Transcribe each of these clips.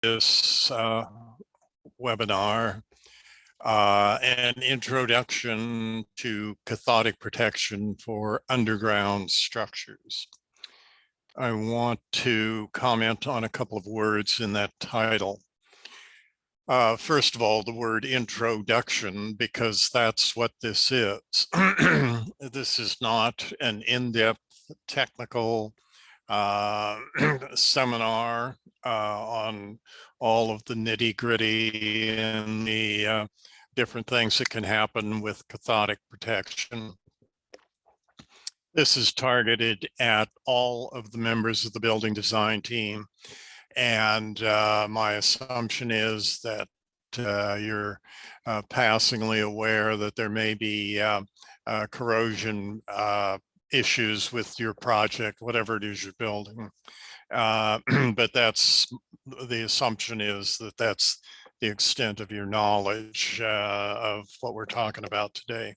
this webinar, an introduction to cathodic protection for underground structures. I want to comment on a couple of words in that title. First of all, the word introduction, because that's what this is. This is not an in-depth technical seminar on all of the nitty-gritty and the different things that can happen with cathodic protection. This is targeted at all of the members of the building design team. And my assumption is that you're passingly aware that there may be corrosion issues with your project, whatever it is you're building. But that's the assumption is that that's the extent of your knowledge of what we're talking about today.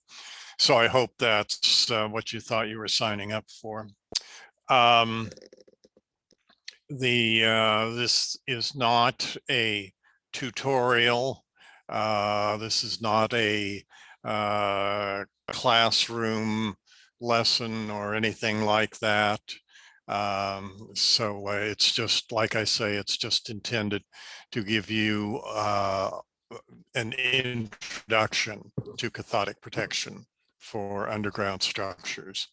So I hope that's what you thought you were signing up for. This is not a tutorial. This is not a classroom lesson or anything like that. So it's just, like I say, it's just intended to give you an introduction to cathodic protection for underground structures.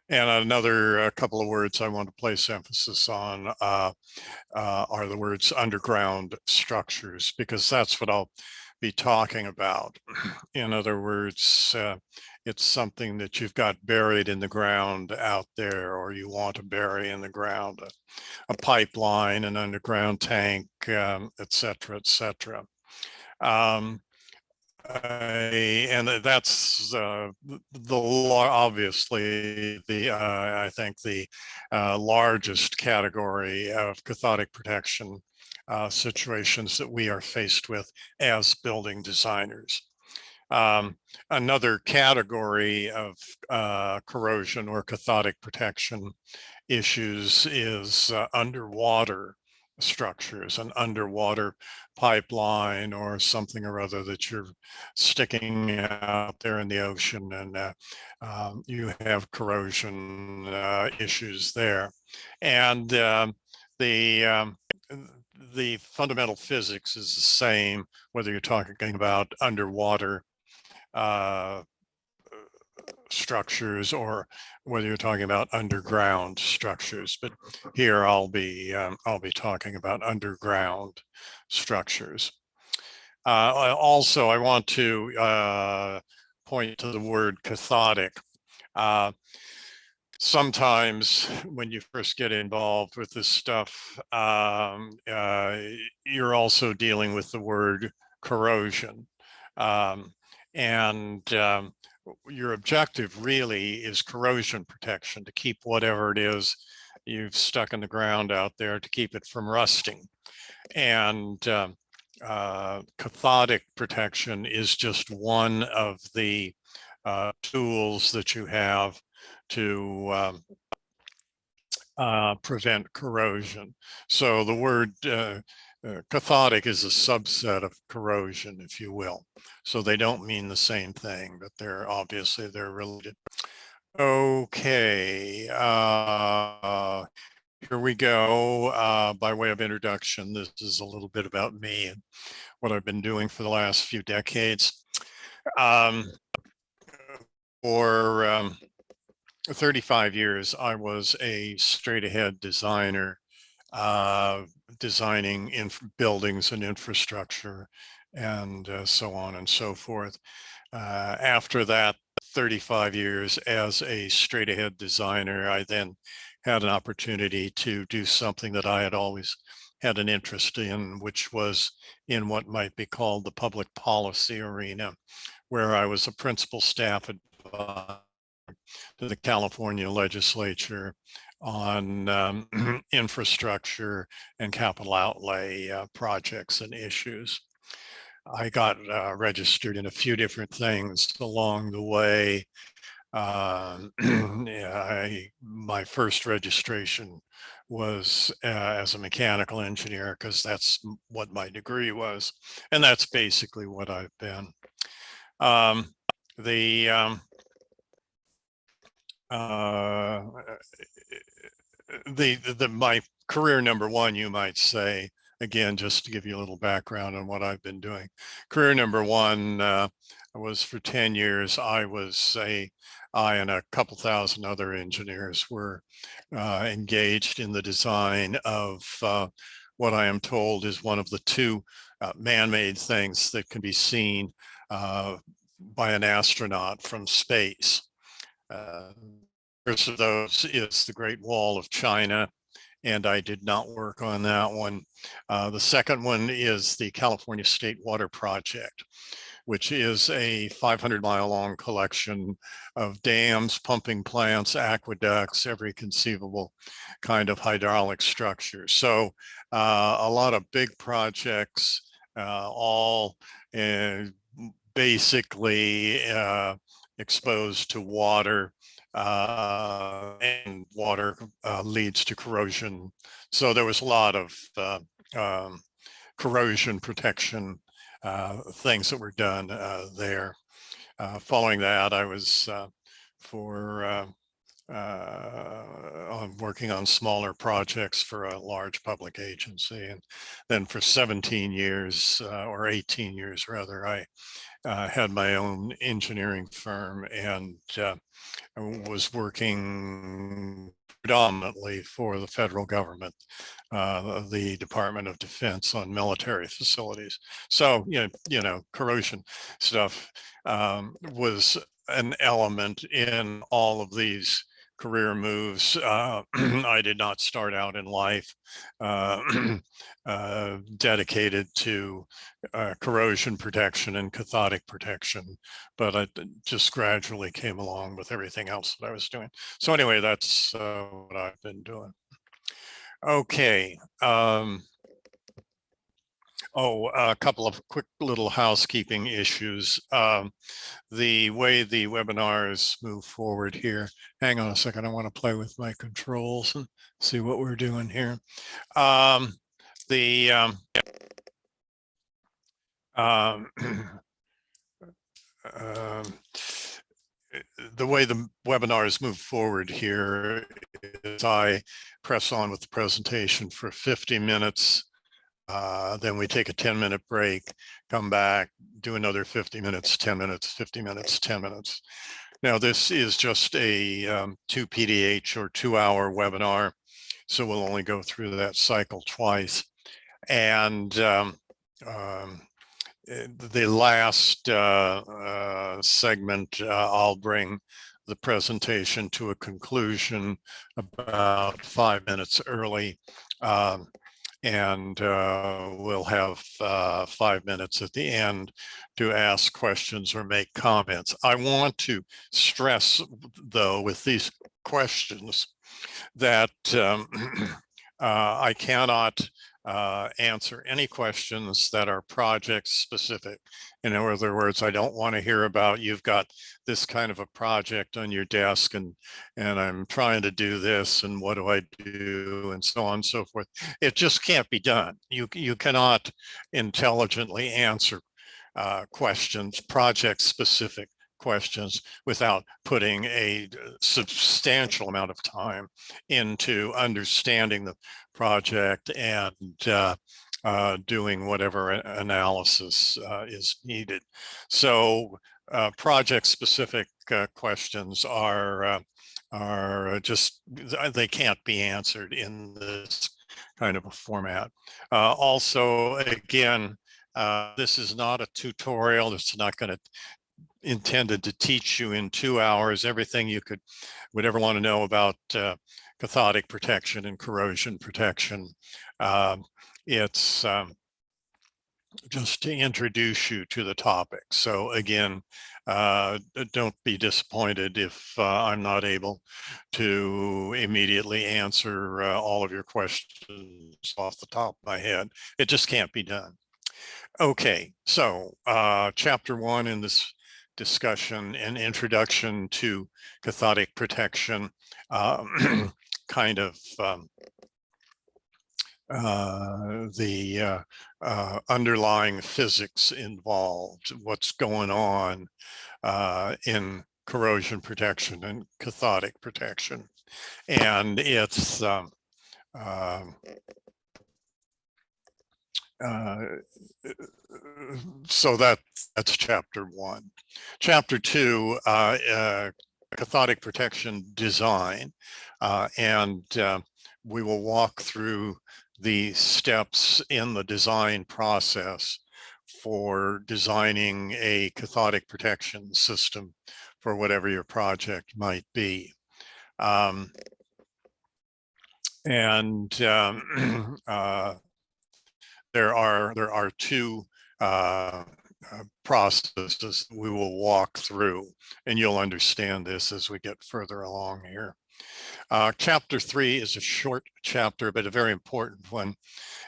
And another couple of words I want to place emphasis on are the words underground structures, because that's what I'll be talking about. In other words, it's something that you've got buried in the ground out there, or you want to bury in the ground, a pipeline, an underground tank, et cetera, et cetera. And that's obviously the I think the largest category of cathodic protection situations that we are faced with as building designers. Another category of corrosion or cathodic protection issues is underwater structures, an underwater pipeline or something or other that you're sticking out there in the ocean, and you have corrosion issues there. And the fundamental physics is the same, whether you're talking about underwater structures or whether you're talking about underground structures. But here I'll be talking about underground structures. Also, I want to point to the word cathodic. Sometimes when you first get involved with this stuff, you're also dealing with the word corrosion. Your objective really is corrosion protection, to keep whatever it is you've stuck in the ground out there, to keep it from rusting. And cathodic protection is just one of the tools that you have to prevent corrosion. So the word cathodic is a subset of corrosion, if you will. So they don't mean the same thing, but they're obviously related. Okay, here we go. By way of introduction, this is a little bit about me and what I've been doing for the last few decades. For 35 years, I was a straight-ahead designer, designing buildings and infrastructure and so on and so forth. After that 35 years as a straight-ahead designer, I then had an opportunity to do something that I had always had an interest in, which was in what might be called the public policy arena, where I was a principal staff advisor to the California legislature on infrastructure and capital outlay projects and issues. I got registered in a few different things along the way. My first registration was as a mechanical engineer, because that's what my degree was. And that's basically what I've been. Um, the uh, my career number one, you might say, again, just to give you a little background on what I've been doing. Career number one was for 10 years. I and a couple thousand other engineers were engaged in the design of what I am told is one of the two man-made things that can be seen by an astronaut from space. First of those is the Great Wall of China, and I did not work on that one. The second one is the California State Water Project, which is a 500-mile long collection of dams, pumping plants, aqueducts, every conceivable kind of hydraulic structure. So a lot of big projects, all basically exposed to water, and water leads to corrosion. So there was a lot of corrosion protection things that were done there. Following that, I was working on smaller projects for a large public agency. And then for 17 years, or 18 years rather, I had my own engineering firm and was working predominantly for the federal government, the Department of Defense, on military facilities. So, corrosion stuff was an element in all of these career moves. I did not start out in life dedicated to corrosion protection and cathodic protection, but I just gradually came along with everything else that I was doing. So anyway, that's what I've been doing. Okay. A couple of quick little housekeeping issues. The way the webinars move forward here. Hang on a second. I want to play with my controls and see what we're doing here. The way the webinars move forward here is I press on with the presentation for 50 minutes. Then we take a 10-minute break, come back, do another 50 minutes, 10 minutes, 50 minutes, 10 minutes. Now, this is just a 2 PDH or 2-hour webinar, so we'll only go through that cycle twice. And the last segment, I'll bring the presentation to a conclusion about 5 minutes early. And we'll have 5 minutes at the end to ask questions or make comments. I want to stress, though, with these questions that I cannot answer any questions that are project specific. In other words, I don't want to hear about you've got this kind of a project on your desk and I'm trying to do this and what do I do and so on and so forth. It just can't be done. You cannot intelligently answer questions, project specific questions, without putting a substantial amount of time into understanding the project and doing whatever analysis is needed. So project specific questions are just, they can't be answered in this kind of a format. Also, again, this is not a tutorial. It's not going to intended to teach you in 2 hours everything you would ever want to know about cathodic protection and corrosion protection. It's just to introduce you to the topic. So again, don't be disappointed if I'm not able to immediately answer all of your questions off the top of my head. It just can't be done. Okay, so chapter 1 in this discussion, an introduction to cathodic protection, kind of the underlying physics involved, what's going on in corrosion protection and cathodic protection. And it's uh, so that's chapter 1. Chapter 2, cathodic protection design, and we will walk through the steps in the design process for designing a cathodic protection system for whatever your project might be. And there are two processes we will walk through, and you'll understand this as we get further along here. Chapter 3 is a short chapter, but a very important one.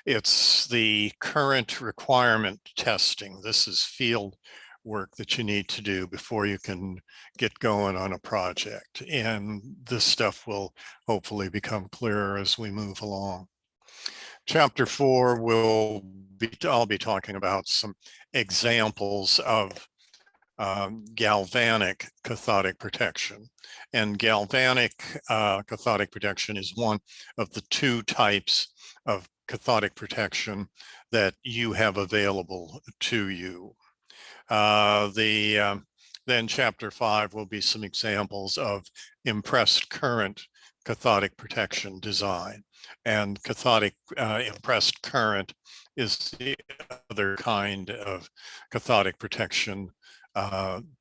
It's the current requirement testing. This is field work that you need to do before you can get going on a project. And this stuff will hopefully become clearer as we move along. Chapter 4 I'll be talking about some examples of galvanic cathodic protection. And galvanic cathodic protection is one of the two types of cathodic protection that you have available to you. Then chapter 5 will be some examples of impressed current cathodic protection design. And cathodic impressed current is the other kind of cathodic protection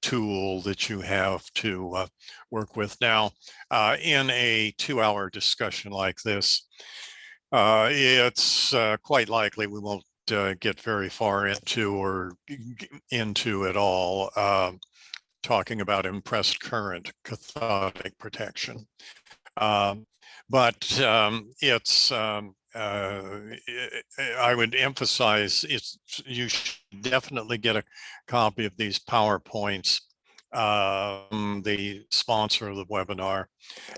tool that you have to work with. Now, in a 2-hour discussion like this, it's quite likely we won't get very far into at all talking about impressed current cathodic protection. But it's I would emphasize you should definitely get a copy of these PowerPoints, the sponsor of the webinar,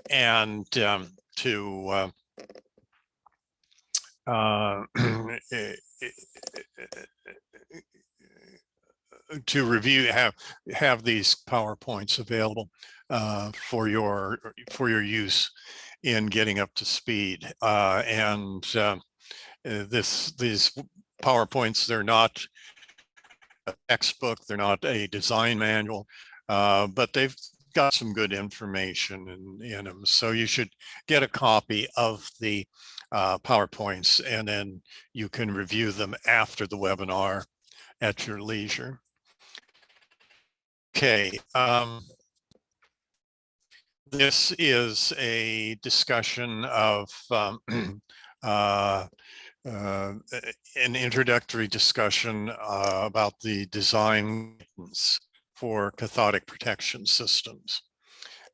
and to to review, have these PowerPoints available for your use in getting up to speed. These PowerPoints, they're not a textbook, they're not a design manual, but they've got some good information in them. So you should get a copy of the PowerPoints, and then you can review them after the webinar at your leisure. Okay. This is a discussion of an introductory discussion about the design for cathodic protection systems.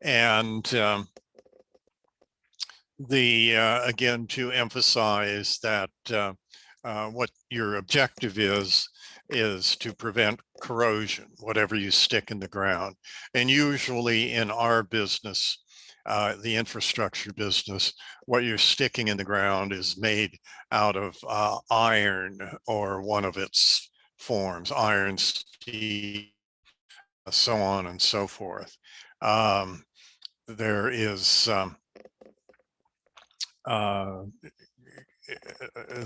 And again, to emphasize that what your objective is to prevent corrosion, whatever you stick in the ground. And usually in our business, the infrastructure business, what you're sticking in the ground is made out of iron or one of its forms, iron, steel, so on and so forth. There is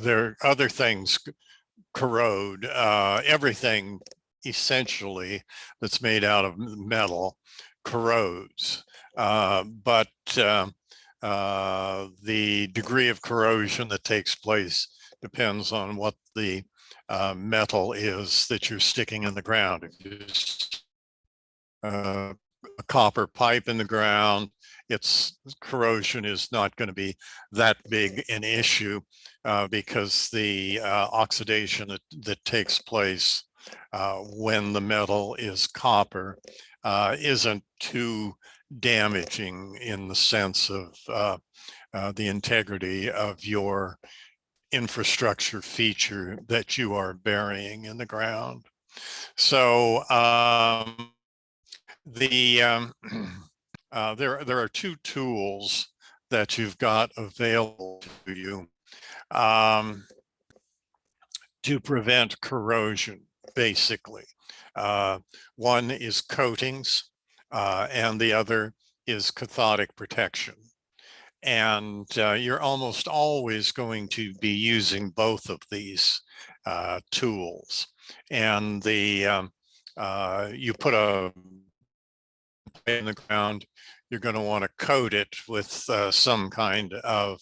there are other things corrode. Everything essentially that's made out of metal corrodes, but the degree of corrosion that takes place depends on what the metal is that you're sticking in the ground. If you a copper pipe in the ground, its corrosion is not going to be that big an issue because the oxidation that takes place when the metal is copper isn't too damaging in the sense of the integrity of your infrastructure feature that you are burying in the ground. So there are two tools that you've got available to you. to prevent corrosion, basically. One is coatings, and the other is cathodic protection. And you're almost always going to be using both of these tools. And you put a in the ground, you're going to want to coat it with some kind of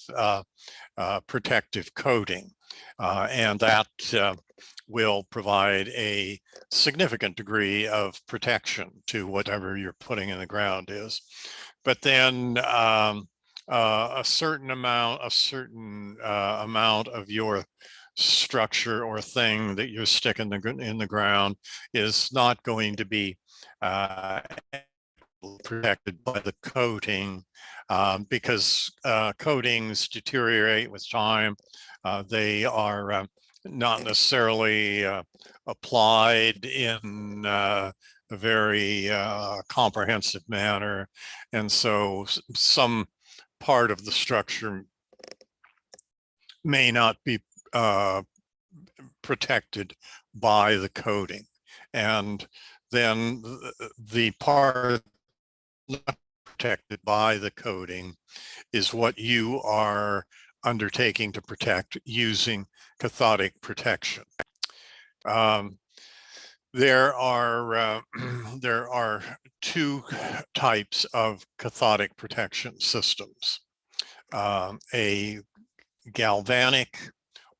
protective coating. And that will provide a significant degree of protection to whatever you're putting in the ground is. But then a certain amount of your structure or thing that you're sticking in the ground is not going to be protected by the coating because coatings deteriorate with time. They are not necessarily applied in a very comprehensive manner. And so some part of the structure may not be protected by the coating. And then the part not protected by the coating is what you are undertaking to protect using cathodic protection. There are two types of cathodic protection systems. A galvanic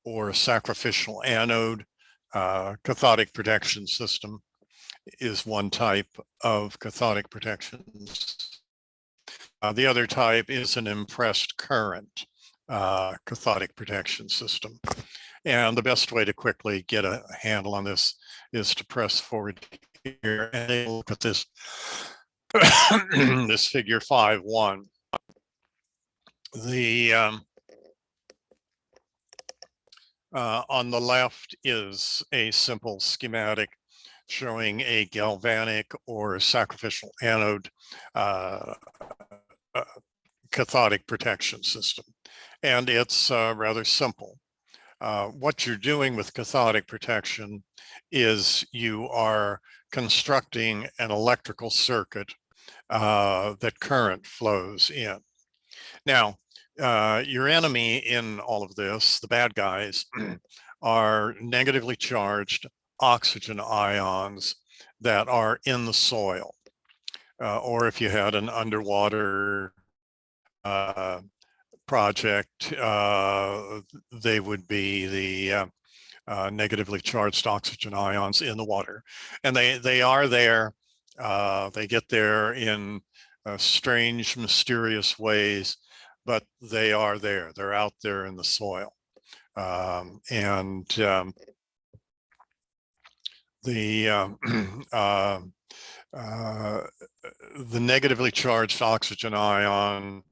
or sacrificial anode cathodic protection system is one type of cathodic protection. The other type is an impressed current cathodic protection system. And the best way to quickly get a handle on this is to press forward here and look at this, this figure 5.1. On the left is a simple schematic showing a galvanic or sacrificial anode cathodic protection system. And it's rather simple. What you're doing with cathodic protection is you are constructing an electrical circuit that current flows in. Now, your enemy in all of this, the bad guys, are negatively charged oxygen ions that are in the soil. Or if you had an underwater project, they would be the negatively charged oxygen ions in the water. And they are there. They get there in strange, mysterious ways, but they are there. They're out there in the soil. The negatively charged oxygen ion,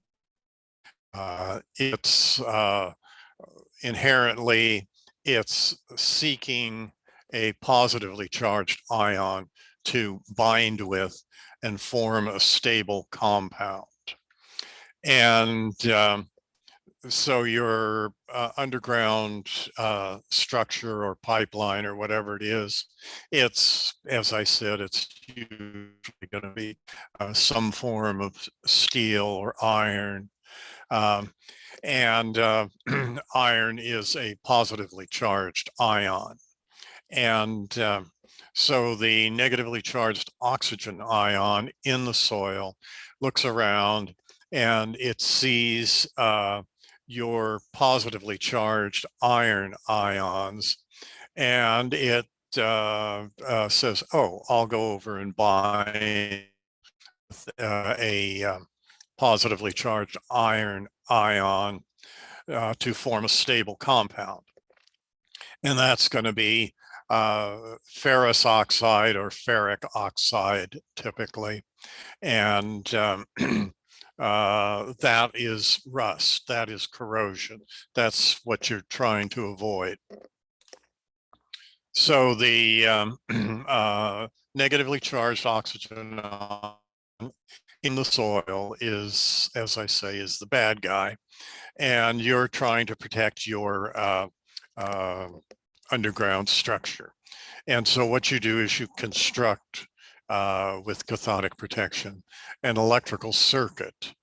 it's inherently, it's seeking a positively charged ion to bind with and form a stable compound. And so your underground structure or pipeline or whatever it is, it's, as I said, it's usually going to be some form of steel or iron. And iron is a positively charged ion. And so the negatively charged oxygen ion in the soil looks around and it sees your positively charged iron ions, and it says, oh, I'll go over and buy a positively charged iron ion to form a stable compound. And that's going to be ferrous oxide or ferric oxide typically. And that is rust, that is corrosion. That's what you're trying to avoid. So the negatively charged oxygen in the soil is, as I say, is the bad guy. And you're trying to protect your uh, underground structure. And so what you do is you construct with cathodic protection an electrical circuit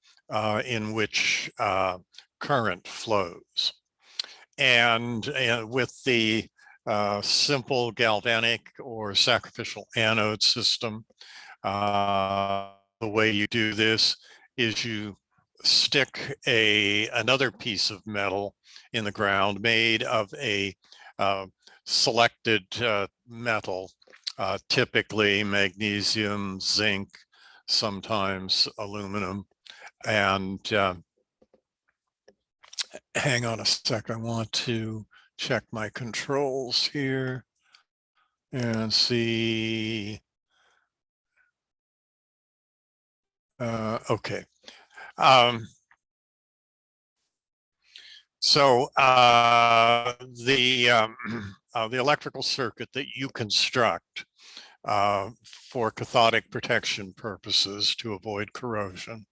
in which current flows. And with the simple galvanic or sacrificial anode system, the way you do this is you stick another piece of metal in the ground made of a selected metal, typically magnesium, zinc, sometimes aluminum. And hang on a sec, I want to check my controls here and see. Okay. Um, so the electrical circuit that you construct for cathodic protection purposes to avoid corrosion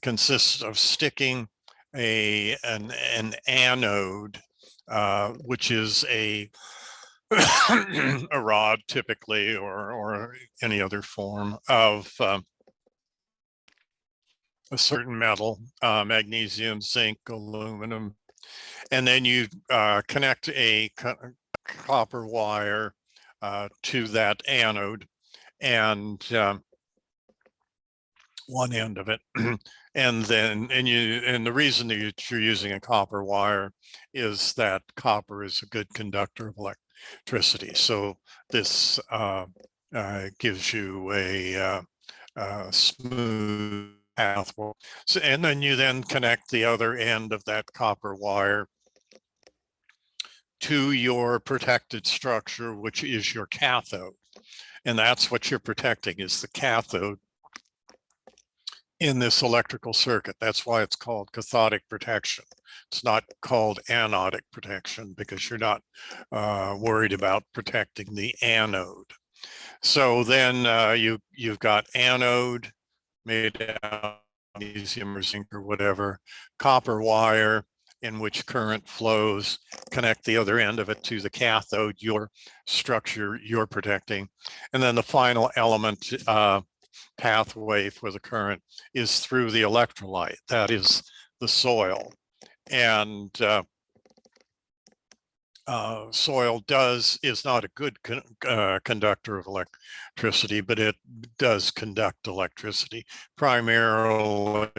consists of sticking an anode, which is a a rod typically, or any other form of a certain metal, magnesium, zinc, aluminum, and then you connect a copper wire to that anode, and one end of it. And the reason that you're using a copper wire is that copper is a good conductor of electricity. So this gives you a smooth pathway. So, and then you connect the other end of that copper wire to your protected structure, which is your cathode. And that's what you're protecting, is the cathode in this electrical circuit. That's why it's called cathodic protection. It's not called anodic protection because you're not worried about protecting the anode. So then you've got anode made out of magnesium or zinc or whatever, copper wire in which current flows, connect the other end of it to the cathode, your structure you're protecting. And then the final element pathway for the current is through the electrolyte, that is the soil. And soil is not a good conductor of electricity, but it does conduct electricity primarily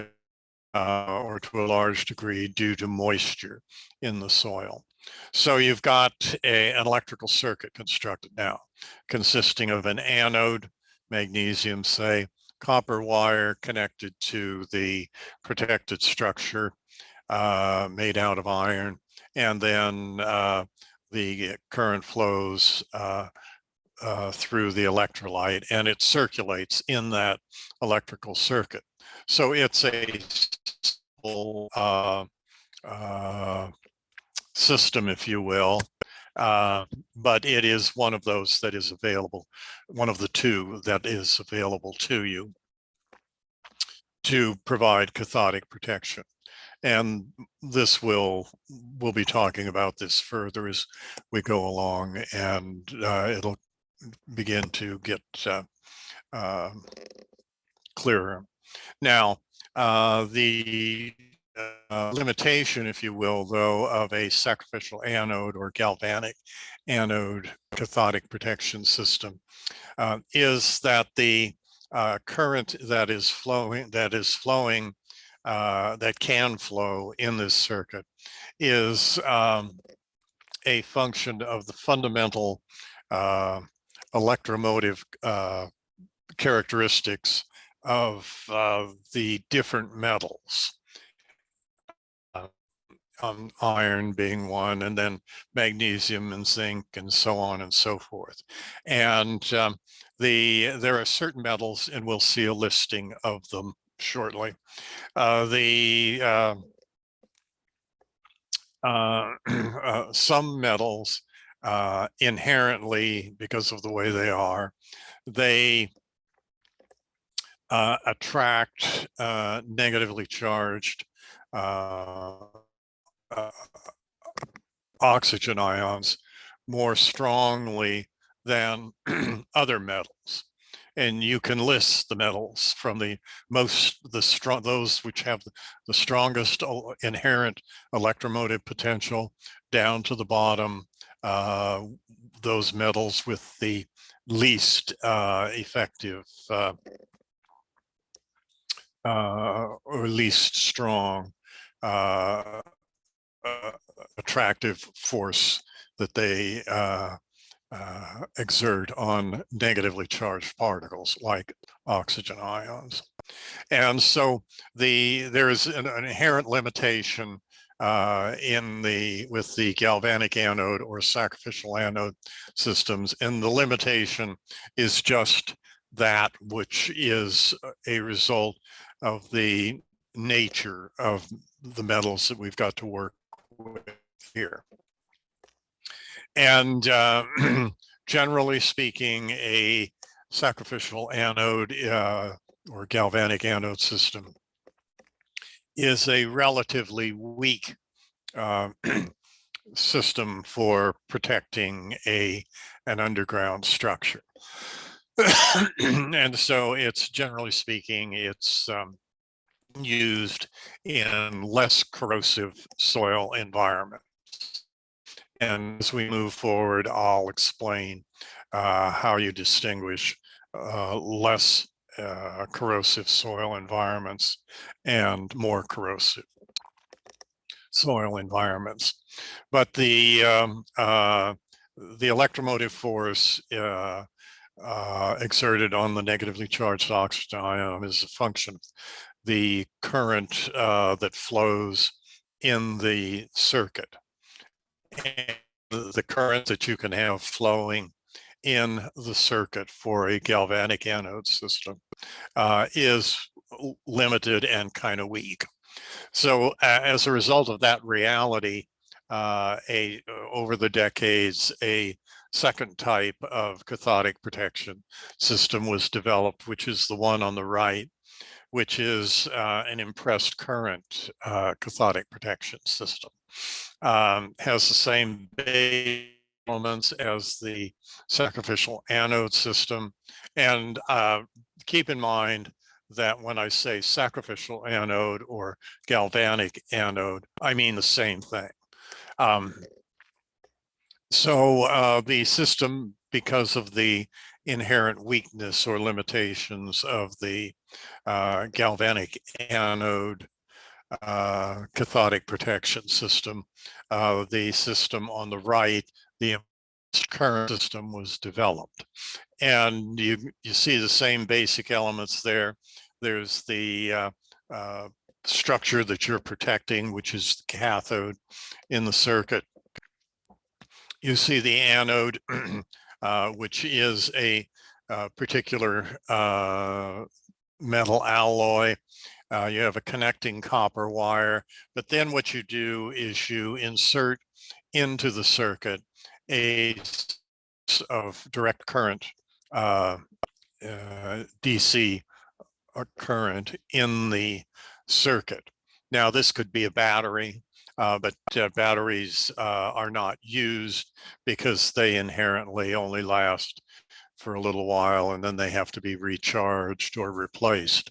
or to a large degree due to moisture in the soil. So you've got an electrical circuit constructed now consisting of an anode, magnesium, say, copper wire connected to the protected structure made out of iron, and then the current flows through the electrolyte, and it circulates in that electrical circuit. So it's a simple system, if you will, but it is one of those that is available, one of the two that is available to you to provide cathodic protection. And we'll be talking about this further as we go along, and it'll begin to get clearer. Now, the limitation, if you will, though, of a sacrificial anode or galvanic anode cathodic protection system is that the current that can flow in this circuit is a function of the fundamental electromotive characteristics of the different metals. Iron being one, and then magnesium and zinc, and so on and so forth. And there are certain metals, and we'll see a listing of them shortly. Some metals inherently, because of the way they are, they attract negatively charged uh, uh, oxygen ions more strongly than other metals. And you can list the metals from those which have the strongest inherent electromotive potential down to the bottom, uh, those metals with the least effective or least strong uh, uh, attractive force that they exert on negatively charged particles like oxygen ions. And so there's an inherent limitation with the galvanic anode or sacrificial anode systems, and the limitation is just that which is a result of the nature of the metals that we've got to work with here. And generally speaking, a sacrificial anode or galvanic anode system is a relatively weak uh, system for protecting an underground structure. And so it's generally speaking, it's used in less corrosive soil environment. And as we move forward, I'll explain how you distinguish less corrosive soil environments and more corrosive soil environments. But the electromotive force exerted on the negatively charged oxygen ion is a function of the current that flows in the circuit. And the current that you can have flowing in the circuit for a galvanic anode system is limited and kind of weak. So as a result of that reality, over the decades, a second type of cathodic protection system was developed, which is the one on the right, which is an impressed current cathodic protection system. Has the same base elements as the sacrificial anode system. And keep in mind that when I say sacrificial anode or galvanic anode, I mean the same thing. So the system, because of the inherent weakness or limitations of the galvanic anode cathodic protection system, the system on the right, the current system was developed. And you see the same basic elements there. There's the structure that you're protecting, which is the cathode in the circuit. You see the anode, which is a particular metal alloy. You have a connecting copper wire, but then what you do is you insert into the circuit a of direct current, DC current in the circuit. Now, this could be a battery, but batteries are not used because they inherently only last for a little while and then they have to be recharged or replaced.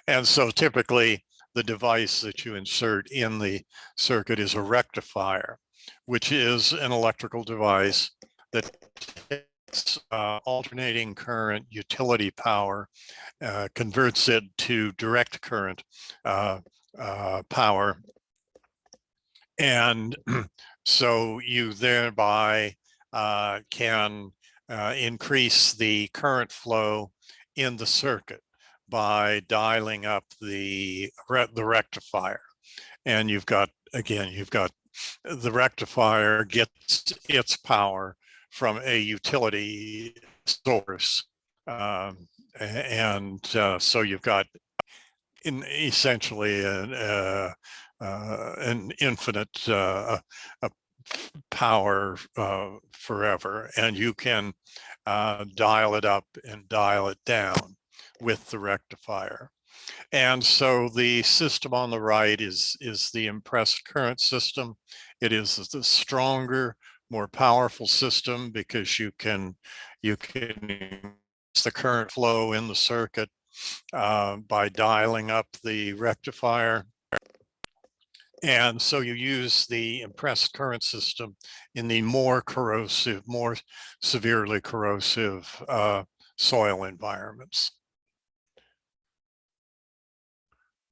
And so typically the device that you insert in the circuit is a rectifier, which is an electrical device that takes alternating current utility power, converts it to direct current power. And so you thereby can increase the current flow in the circuit by dialing up the rectifier. And you've got the rectifier gets its power from a utility source. So you've got essentially an infinite power forever, and you can dial it up and dial it down. with the rectifier. And so the system on the right is the impressed current system. It is the stronger, more powerful system because you can increase the current flow in the circuit by dialing up the rectifier. And so you use the impressed current system in the more corrosive, more severely corrosive soil environments.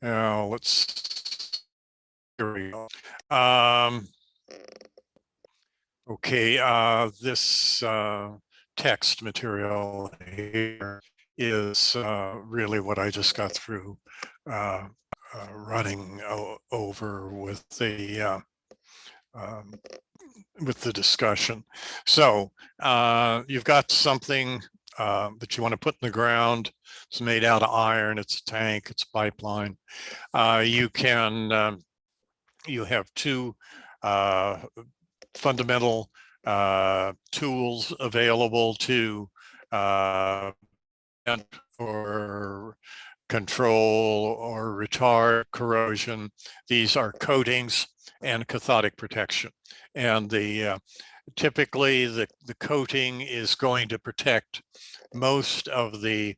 Now here we go. Okay, this text material here is really what I just got through running over with the discussion. So you've got something that you want to put in the ground. It's made out of iron. It's a tank. It's a pipeline. You have two fundamental tools available to or control or retard corrosion. These are coatings and cathodic protection. And typically the coating is going to protect most of the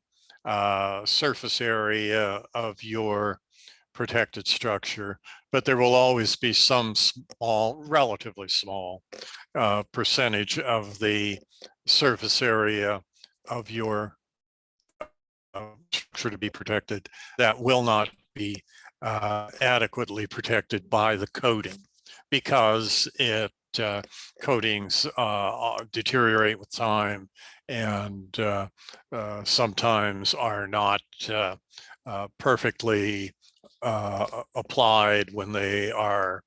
surface area of your protected structure, but there will always be some small, relatively small percentage of the surface area of your structure to be protected that will not be adequately protected by the coating because coatings deteriorate with time and sometimes are not perfectly applied when they are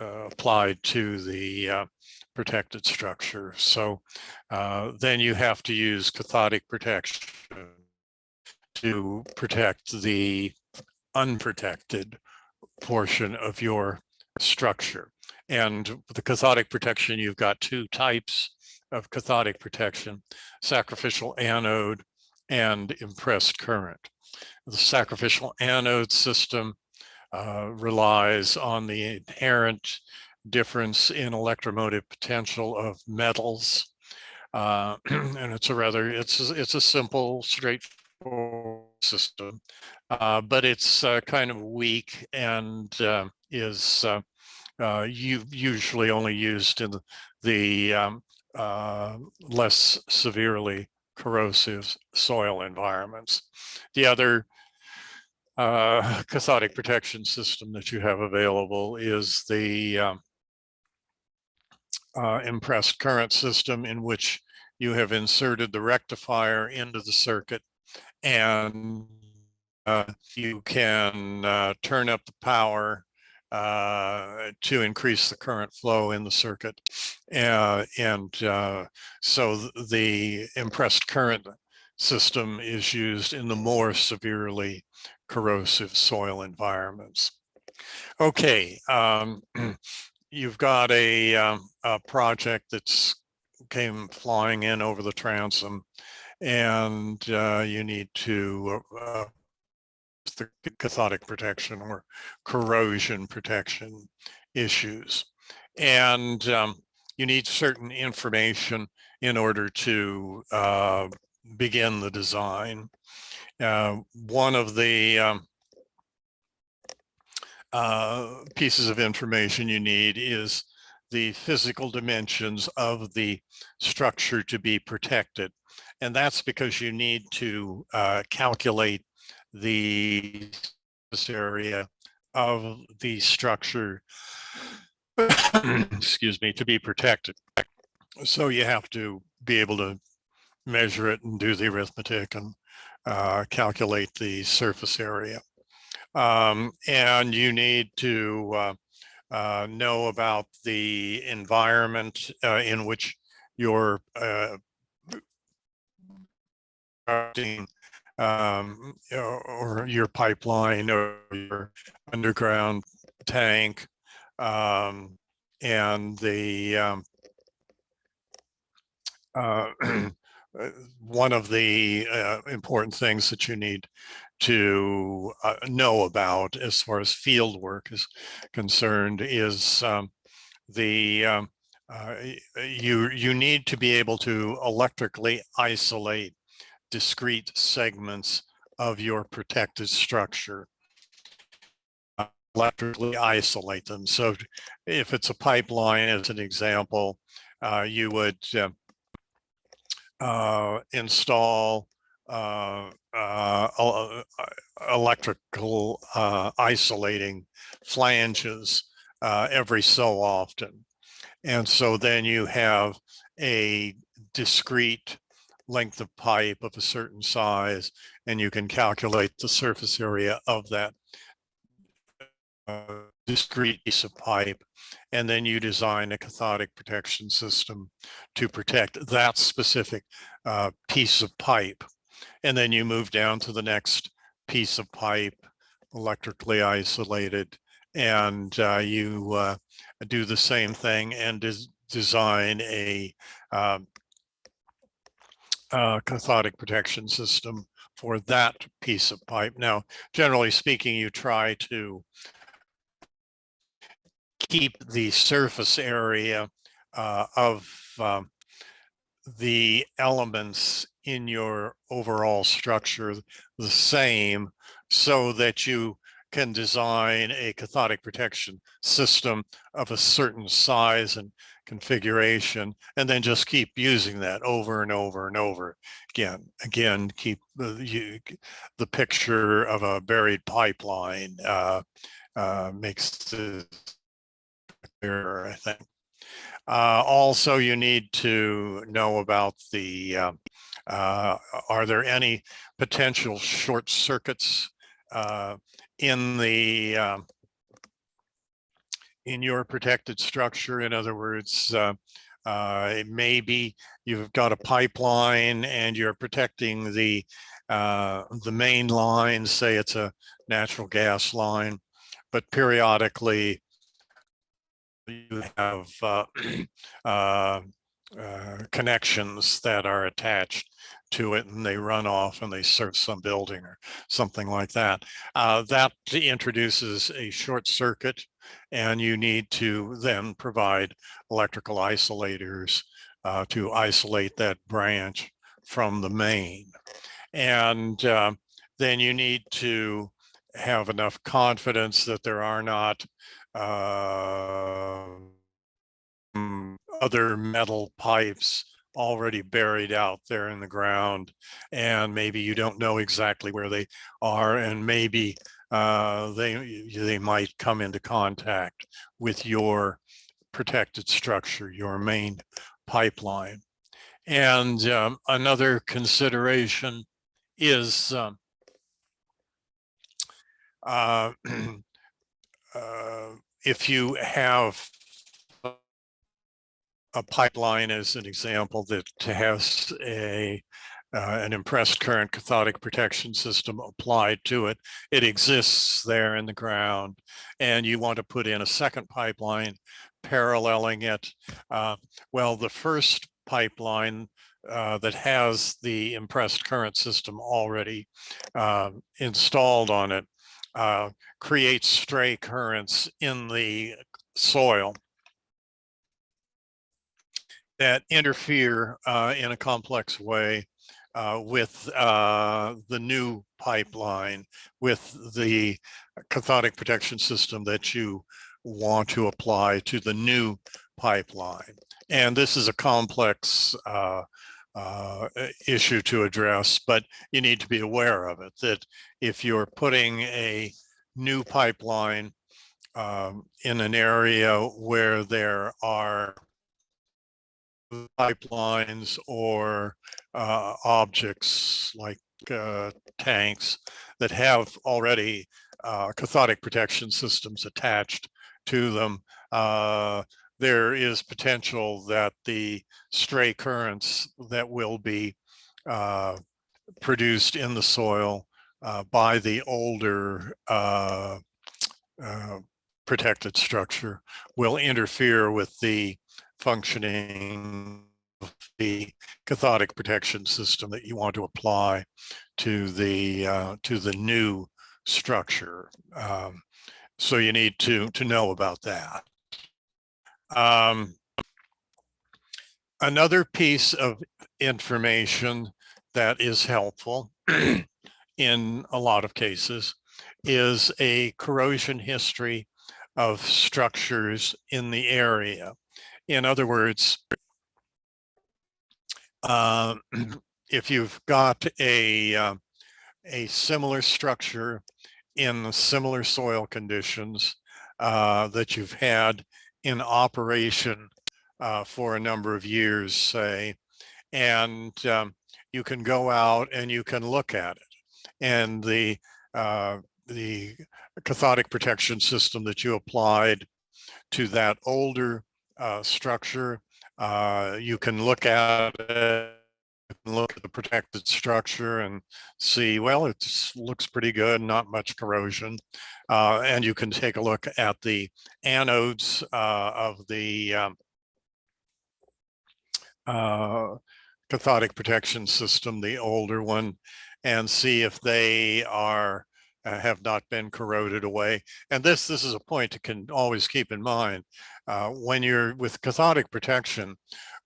applied to the protected structure. So then you have to use cathodic protection to protect the unprotected portion of your structure. And with the cathodic protection, you've got two types of cathodic protection: sacrificial anode and impressed current. The sacrificial anode system relies on the inherent difference in electromotive potential of metals. And it's a simple, straightforward system, but it's kind of weak and is usually only used in the less severely corrosive soil environments. The other cathodic protection system that you have available is the impressed current system, in which you have inserted the rectifier into the circuit, and you can turn up the power to increase the current flow in the circuit. So the impressed current system is used in the more severely corrosive soil environments. Okay, you've got a project that's came flying in over the transom, and you need to the cathodic protection or corrosion protection issues. And you need certain information in order to begin the design. One of the pieces of information you need is the physical dimensions of the structure to be protected. And that's because you need to calculate the surface area of the structure, excuse me, to be protected. So you have to be able to measure it and do the arithmetic and calculate the surface area. And you need to know about the environment in which you're or your pipeline or your underground tank, and the one of the important things that you need to know about as far as field work is concerned is the you need to be able to electrically isolate discrete segments of your protected structure, electrically isolate them. So if it's a pipeline, as an example, you would install electrical isolating flanges every so often. And so then you have a discrete length of pipe of a certain size, and you can calculate the surface area of that discrete piece of pipe, and then you design a cathodic protection system to protect that specific piece of pipe. And then you move down to the next piece of pipe, electrically isolated, and you do the same thing and design a cathodic protection system for that piece of pipe. Now, generally speaking, you try to keep the surface area of the elements in your overall structure the same, so that you can design a cathodic protection system of a certain size and configuration, and then just keep using that over and over and over again. Keep the picture of a buried pipeline makes this clearer, I think. Also, you need to know about the, are there any potential short circuits in the, in your protected structure? In other words, maybe you've got a pipeline and you're protecting the main line, say it's a natural gas line, but periodically you have connections that are attached to it, and they run off and they serve some building or something like that. That introduces a short circuit, and you need to then provide electrical isolators to isolate that branch from the main. And then you need to have enough confidence that there are not other metal pipes already buried out there in the ground, and maybe you don't know exactly where they are, and maybe they might come into contact with your protected structure, your main pipeline. And another consideration is if you have a pipeline, as an example, that has an impressed current cathodic protection system applied to it. It exists there in the ground, and you want to put in a second pipeline paralleling it. Well, the first pipeline that has the impressed current system already installed on it creates stray currents in the soil that interfere in a complex way with the new pipeline, with the cathodic protection system that you want to apply to the new pipeline. And this is a complex issue to address, but you need to be aware of it, that if you're putting a new pipeline in an area where there are pipelines or objects like tanks that have already cathodic protection systems attached to them, there is potential that the stray currents that will be produced in the soil by the older protected structure will interfere with the functioning the cathodic protection system that you want to apply to the new structure. So you need to know about that. Another piece of information that is helpful in a lot of cases is a corrosion history of structures in the area. In other words, if you've got a similar structure in similar soil conditions that you've had in operation for a number of years, say, and you can go out and you can look at it. And the cathodic protection system that you applied to that older structure, you can look at it, look at the protected structure and see, well, it looks pretty good, not much corrosion. And you can take a look at the anodes of the cathodic protection system, the older one, and see if they are have not been corroded away. And this is a point to can always keep in mind. When you're with cathodic protection,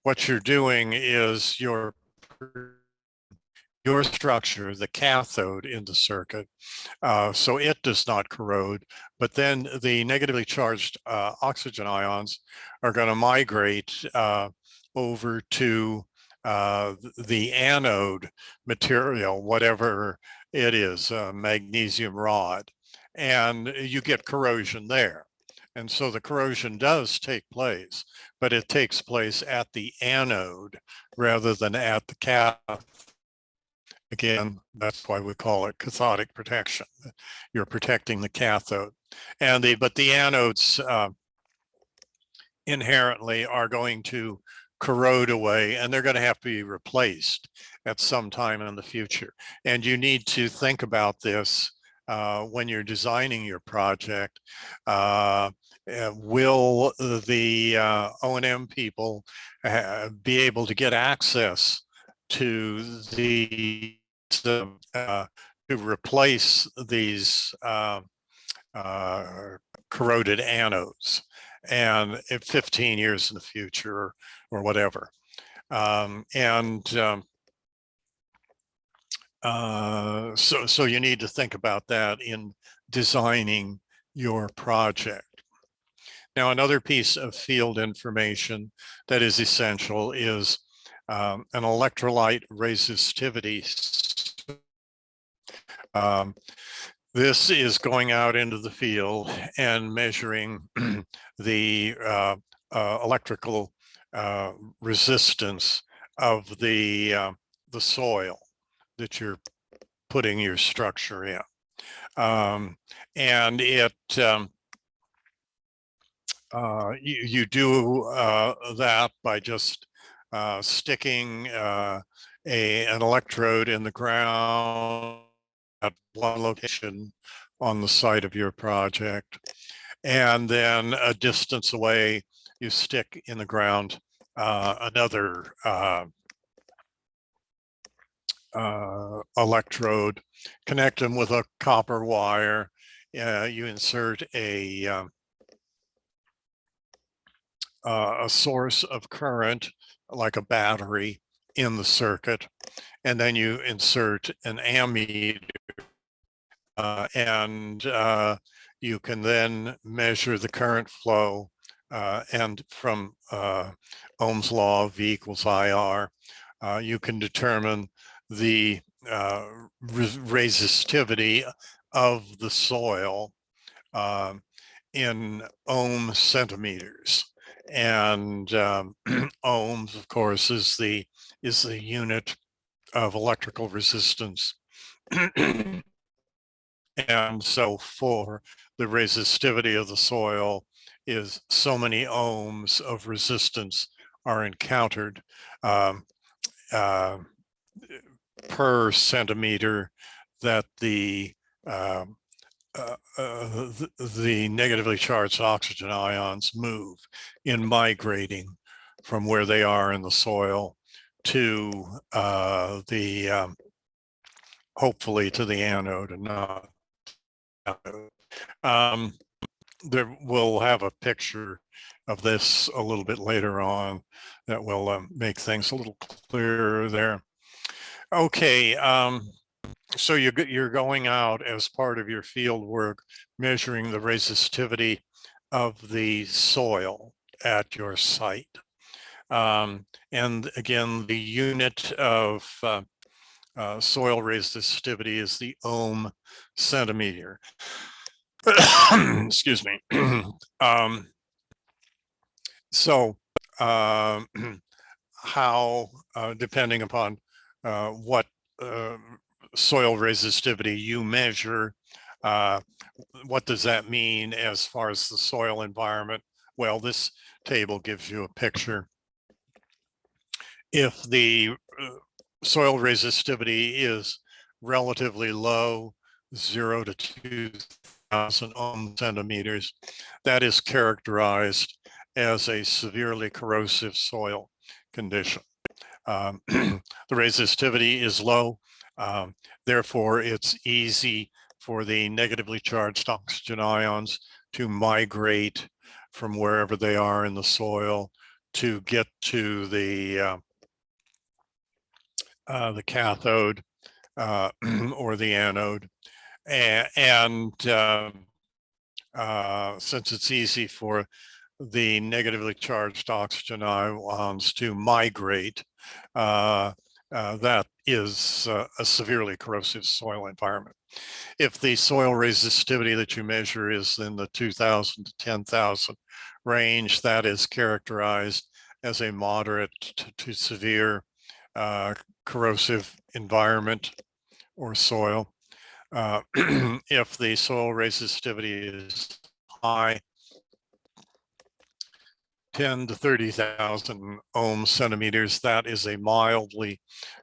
what you're doing is your structure, the cathode in the circuit, so it does not corrode, but then the negatively charged oxygen ions are going to migrate over to the anode material, whatever it is, magnesium rod, and you get corrosion there. And so the corrosion does take place, but it takes place at the anode rather than at the cathode. Again, that's why we call it cathodic protection. You're protecting the cathode. And but the anodes inherently are going to corrode away, and they're going to have to be replaced at some time in the future. And you need to think about this when you're designing your project. Will the O&M people be able to get access to the to replace these corroded anodes, and 15 years in the future or whatever. So you need to think about that in designing your project. Now, another piece of field information that is essential is an electrolyte resistivity. This is going out into the field and measuring the electrical resistance of the soil that you're putting your structure in. And it you do that by just sticking an electrode in the ground at one location on the site of your project, and then a distance away you stick in the ground another electrode, connect them with a copper wire. You insert a source of current like a battery in the circuit, and then you insert an ammeter, and you can then measure the current flow, and from Ohm's law, V equals IR, you can determine the resistivity of the soil in ohm centimeters. And ohms, of course, is the unit of electrical resistance. And so for the resistivity of the soil is so many ohms of resistance are encountered per centimeter that the negatively charged oxygen ions move in migrating from where they are in the soil to hopefully to the anode and not cathode. We'll have a picture of this a little bit later on that will make things a little clearer there. Okay, so you're going out as part of your field work, measuring the resistivity of the soil at your site. And again, the unit of soil resistivity is the ohm centimeter. Excuse me. So how, depending upon what soil resistivity you measure, what does that mean as far as the soil environment? Well, this table gives you a picture. If the soil resistivity is relatively low, 0 to 2,000 ohm centimeters, that is characterized as a severely corrosive soil condition. The resistivity is low, therefore it's easy for the negatively charged oxygen ions to migrate from wherever they are in the soil to get to the cathode or the anode. And since it's easy for the negatively charged oxygen ions to migrate, that is a severely corrosive soil environment. If the soil resistivity that you measure is in the 2,000 to 10,000 range, that is characterized as a moderate to severe corrosive environment or soil. If the soil resistivity is high, 10 to 30,000 ohm centimeters, that is a mildly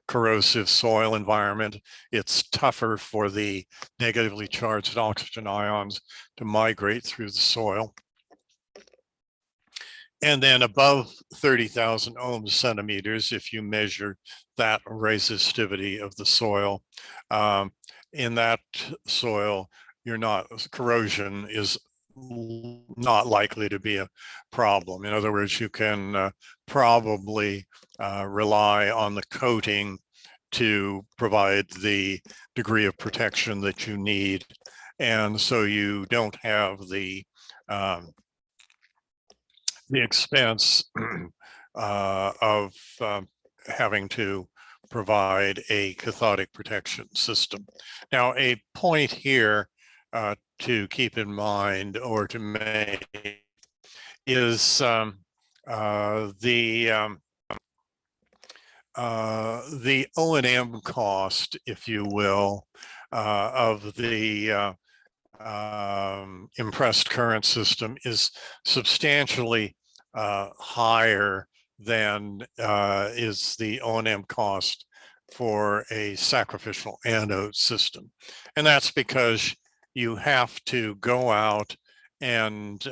corrosive soil environment. It's tougher for the negatively charged oxygen ions to migrate through the soil. And then above 30,000 ohm centimeters, if you measure that resistivity of the soil, in that soil, corrosion is not likely to be a problem. In other words, you can probably rely on the coating to provide the degree of protection that you need. And so you don't have the expense of having to provide a cathodic protection system. Now, a point here to keep in mind or to make is the O&M cost, if you will, of the impressed current system is substantially higher than is the O&M cost for a sacrificial anode system. And that's because you have to go out and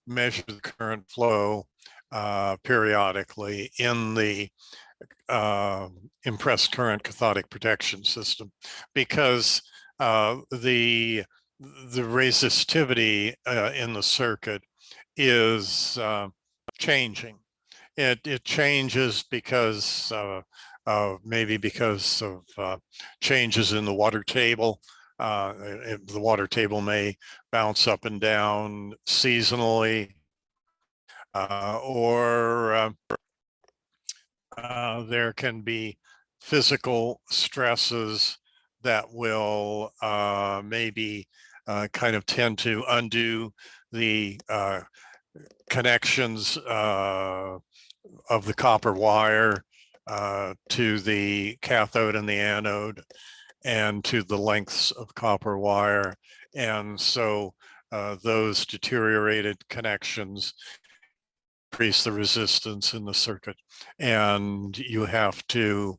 measure the current flow periodically in the impressed current cathodic protection system, because the resistivity in the circuit is changing. It changes because maybe because of changes in the water table. The water table may bounce up and down seasonally, or there can be physical stresses that will maybe kind of tend to undo the connections of the copper wire to the cathode and the anode and to the lengths of copper wire. And so those deteriorated connections increase the resistance in the circuit, and you have to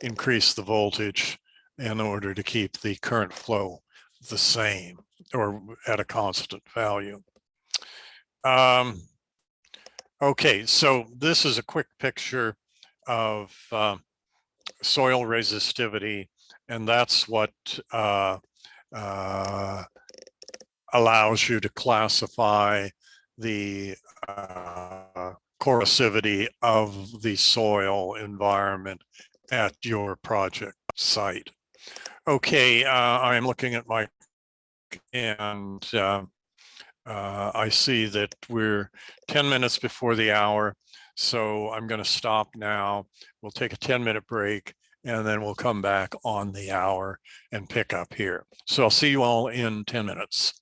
increase the voltage in order to keep the current flow the same or at a constant value. Okay, so this is a quick picture of soil resistivity, and that's what uh, allows you to classify the corrosivity of the soil environment at your project site. Okay, I'm looking at my and I see that we're 10 minutes before the hour, so I'm going to stop now. We'll take a 10-minute break, and then we'll come back on the hour and pick up here. So I'll see you all in 10 minutes.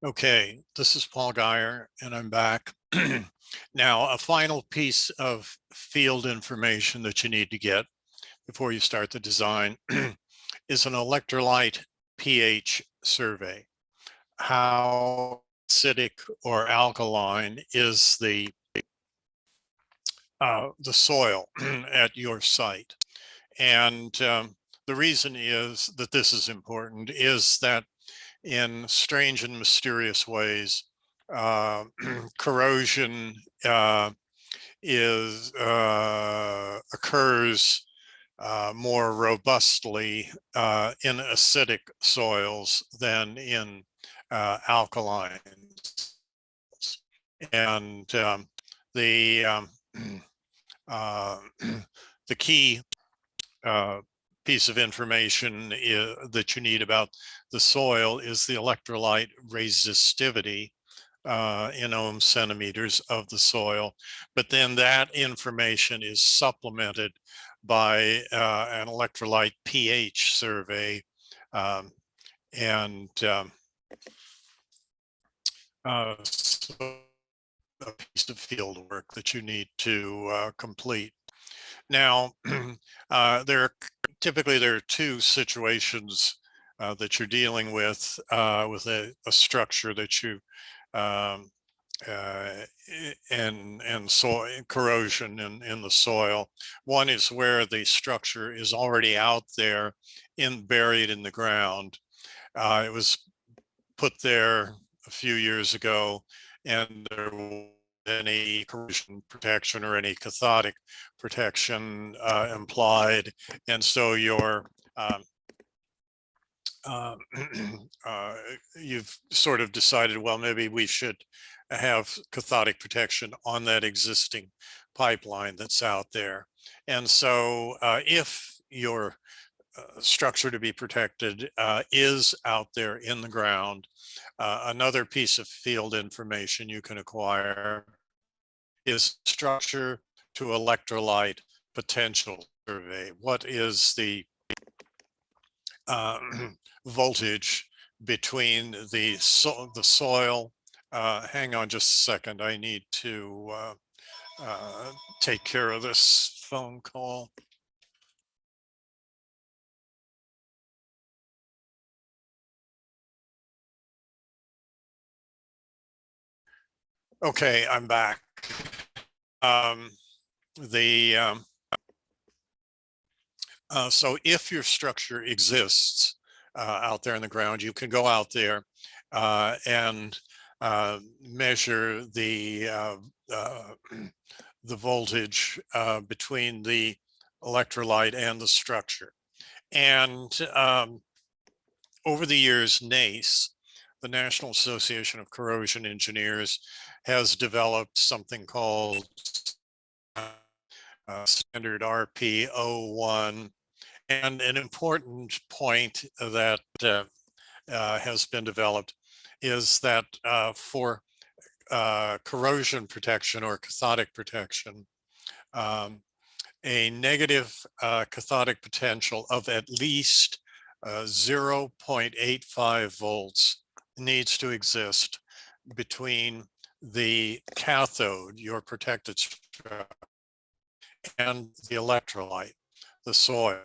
Okay, this is Paul Geyer, and I'm back. Now, a final piece of field information that you need to get before you start the design is an electrolyte pH survey. How acidic or alkaline is the soil at your site? And the reason is that this is important is that in strange and mysterious ways, corrosion occurs more robustly in acidic soils than in alkaline. And the uh, the key uh, piece of information that you need about the soil is the electrolyte resistivity in ohm centimeters of the soil. But then that information is supplemented by an electrolyte pH survey um, and so a piece of field work that you need to complete. Now, typically there are two situations that you're dealing with a structure that you um, and soil corrosion in the soil. One is where the structure is already out there buried in the ground. It was put there a few years ago, and there wasn't any corrosion protection or any cathodic protection implied, and so um, uh, you've sort of decided, well, maybe we should have cathodic protection on that existing pipeline that's out there. And so if your structure to be protected is out there in the ground, another piece of field information you can acquire is structure to electrolyte potential survey. What is the uh, voltage between the soil? Hang on just a second. I need to take care of this phone call. Okay, I'm back. Um, the So if your structure exists out there in the ground, you can go out there and measure the voltage between the electrolyte and the structure. And over the years, NACE, the National Association of Corrosion Engineers, has developed something called standard RP01. And an important point that has been developed is that for corrosion protection or cathodic protection, um, a negative cathodic potential of at least 0.85 volts needs to exist between the cathode, your protected structure, and the electrolyte, the soil.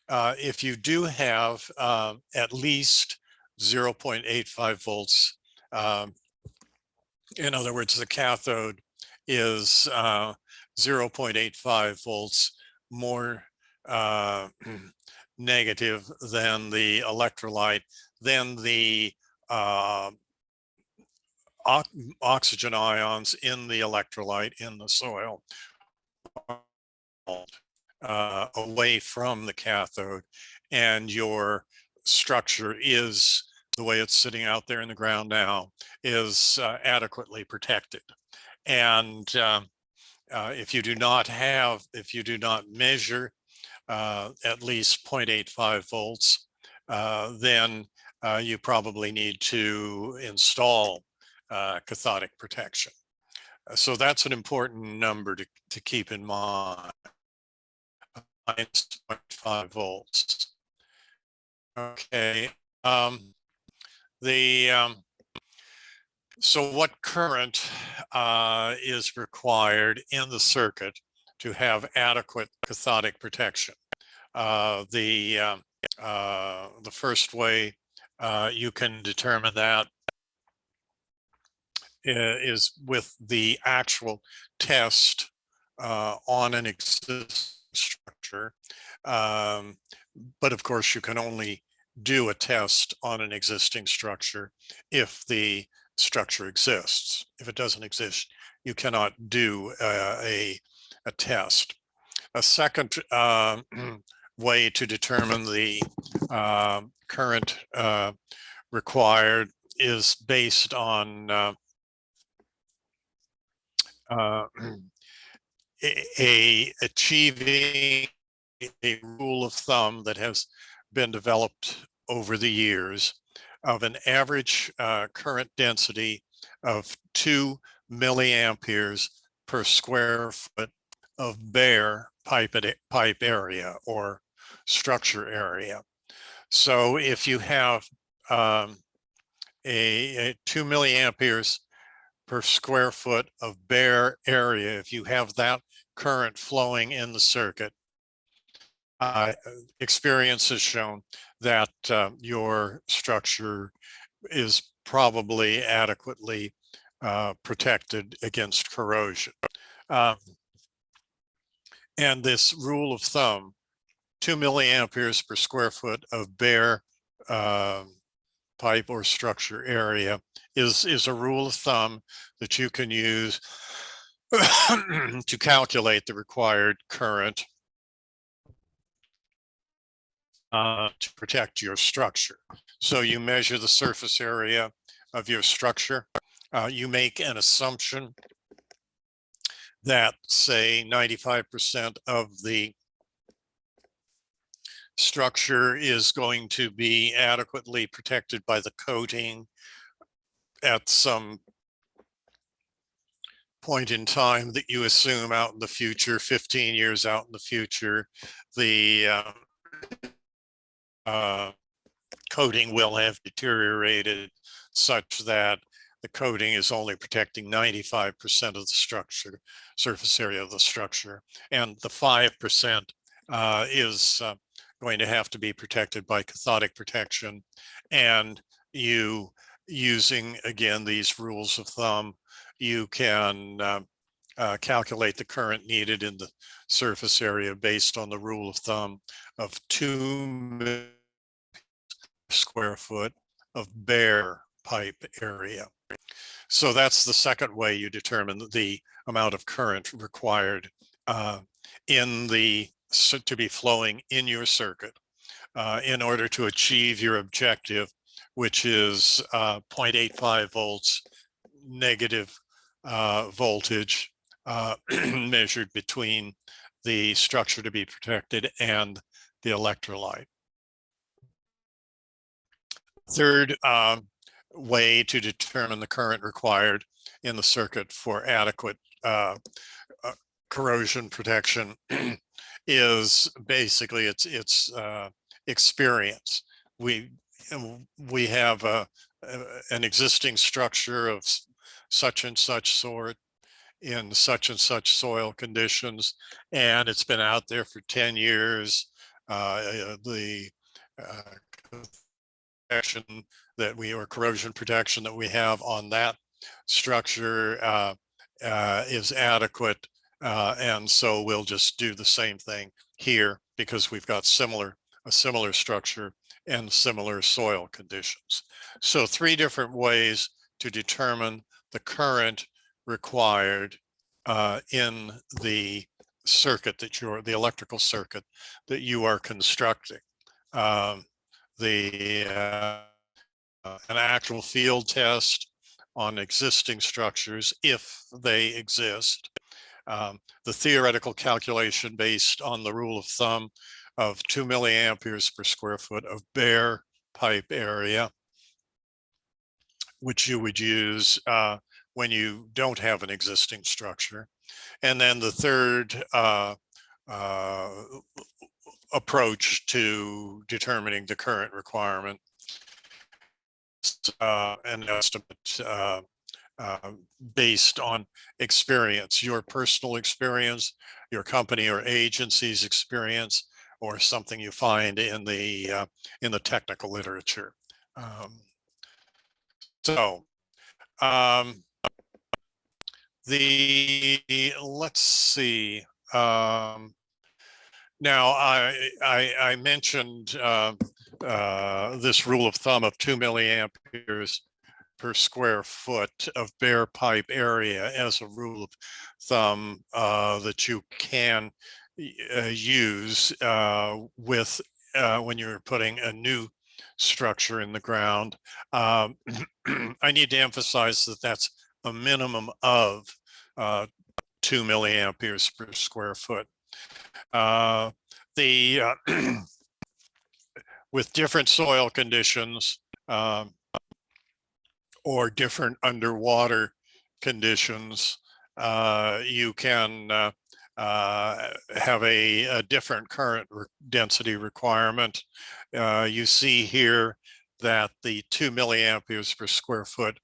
If you do have at least 0.85 volts, um, in other words, the cathode is 0.85 volts more negative than the electrolyte, then the uh, oxygen ions in the electrolyte in the soil away from the cathode, and your structure is the way it's sitting out there in the ground now is adequately protected. And if you do not measure at least 0.85 volts, then you probably need to install cathodic protection. So that's an important number to keep in mind. Minus 0.5 volts. Okay. The So what current is required in the circuit to have adequate cathodic protection? The first way you can determine that is with the actual test on an existing structure. But of course, you can only do a test on an existing structure if the structure exists. If it doesn't exist, you cannot do a test. A second way to determine the current required is based on achieving a rule of thumb that has been developed over the years of an average current density of 2 milliamperes per square foot of bare pipe area or structure area. So if you have a 2 milliamperes per square foot of bare area, if you have that current flowing in the circuit, experience has shown that your structure is probably adequately protected against corrosion. And this rule of thumb, 2 milliamperes per square foot of bare pipe or structure area is a rule of thumb that you can use to calculate the required current to protect your structure. So you measure the surface area of your structure. You make an assumption that, say, 95% of the structure is going to be adequately protected by the coating at some point in time that you assume out in the future, 15 years out in the future, the coating will have deteriorated such that the coating is only protecting 95% of the structure, surface area of the structure, and the 5% is going to have to be protected by cathodic protection. And you, using again these rules of thumb, you can calculate the current needed in the surface area based on the rule of thumb of 2 square foot of bare pipe area. So that's the second way you determine the amount of current required in the to be flowing in your circuit in order to achieve your objective, which is 0.85 volts negative voltage measured between the structure to be protected and the electrolyte. Third way to determine the current required in the circuit for adequate corrosion protection is basically it's experience. We have an existing structure of such and such sort in such and such soil conditions, and it's been out there for 10 years. The protection that we, or corrosion protection that we have on that structure is adequate. And so we'll just do the same thing here because we've got a similar structure and similar soil conditions. So 3 different ways to determine the current required in the circuit that the electrical circuit that you are constructing. An actual field test on existing structures, if they exist. The theoretical calculation based on the rule of thumb of 2 milliamperes per square foot of bare pipe area, which you would use when you don't have an existing structure. And then the third approach to determining the current requirement, an estimate based on experience, your personal experience, your company or agency's experience, or something you find in the technical literature. So let's see. Now I mentioned this rule of thumb of 2 milliamperes per square foot of bare pipe area as a rule of thumb that you can use with when you're putting a new structure in the ground. I need to emphasize that that's a minimum of 2 milliamperes per square foot. The with different soil conditions or different underwater conditions, you can have a different current density requirement. You see here that the 2 milliamperes per square foot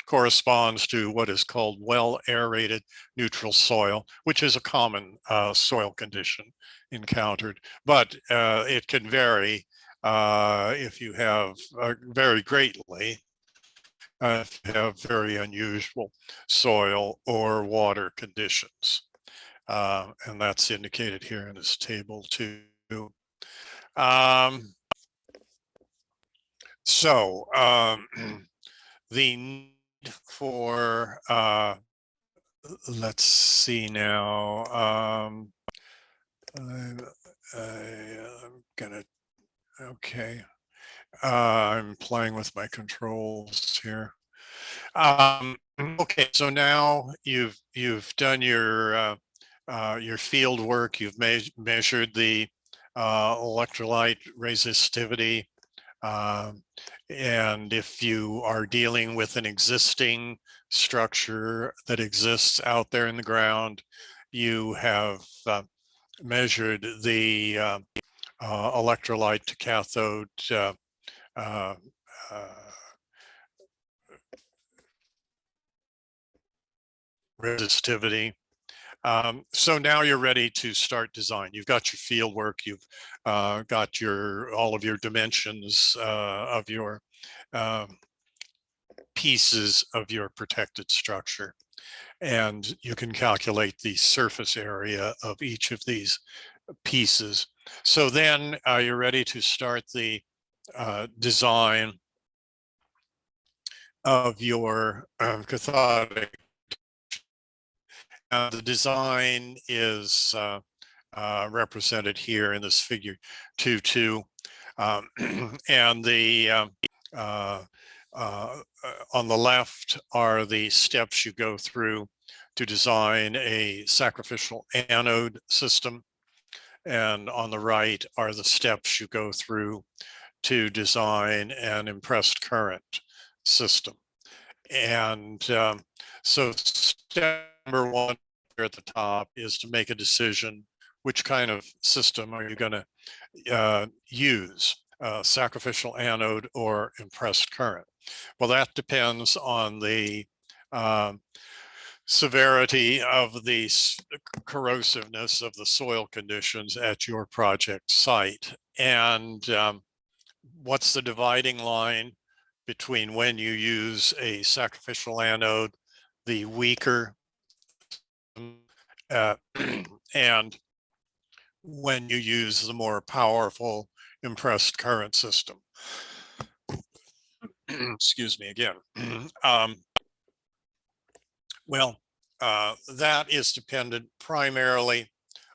corresponds to what is called well aerated neutral soil, which is a common soil condition encountered, but it can vary if you have very greatly if you have very unusual soil or water conditions. And that's indicated here in this table too. The need for, let's see now, I'm gonna, okay. I'm playing with my controls here. Okay, so now you've done your field work. You've measured the electrolyte resistivity, and if you are dealing with an existing structure that exists out there in the ground, you have measured the electrolyte to cathode uh, resistivity. So now you're ready to start design. You've got your field work, you've got all of your dimensions of your pieces of your protected structure. And you can calculate the surface area of each of these pieces. So then you're ready to start the design of your cathodic. The design is represented here in this figure 2.2. And the on the left are the steps you go through to design a sacrificial anode system. And on the right are the steps you go through to design an impressed current system. And so step number one here at the top is to make a decision, which kind of system are you going to use, sacrificial anode or impressed current? Well, that depends on the severity of the corrosiveness of the soil conditions at your project site. And what's the dividing line between when you use a sacrificial anode, the weaker, and when you use the more powerful impressed current system? Excuse me again. Well, that is dependent primarily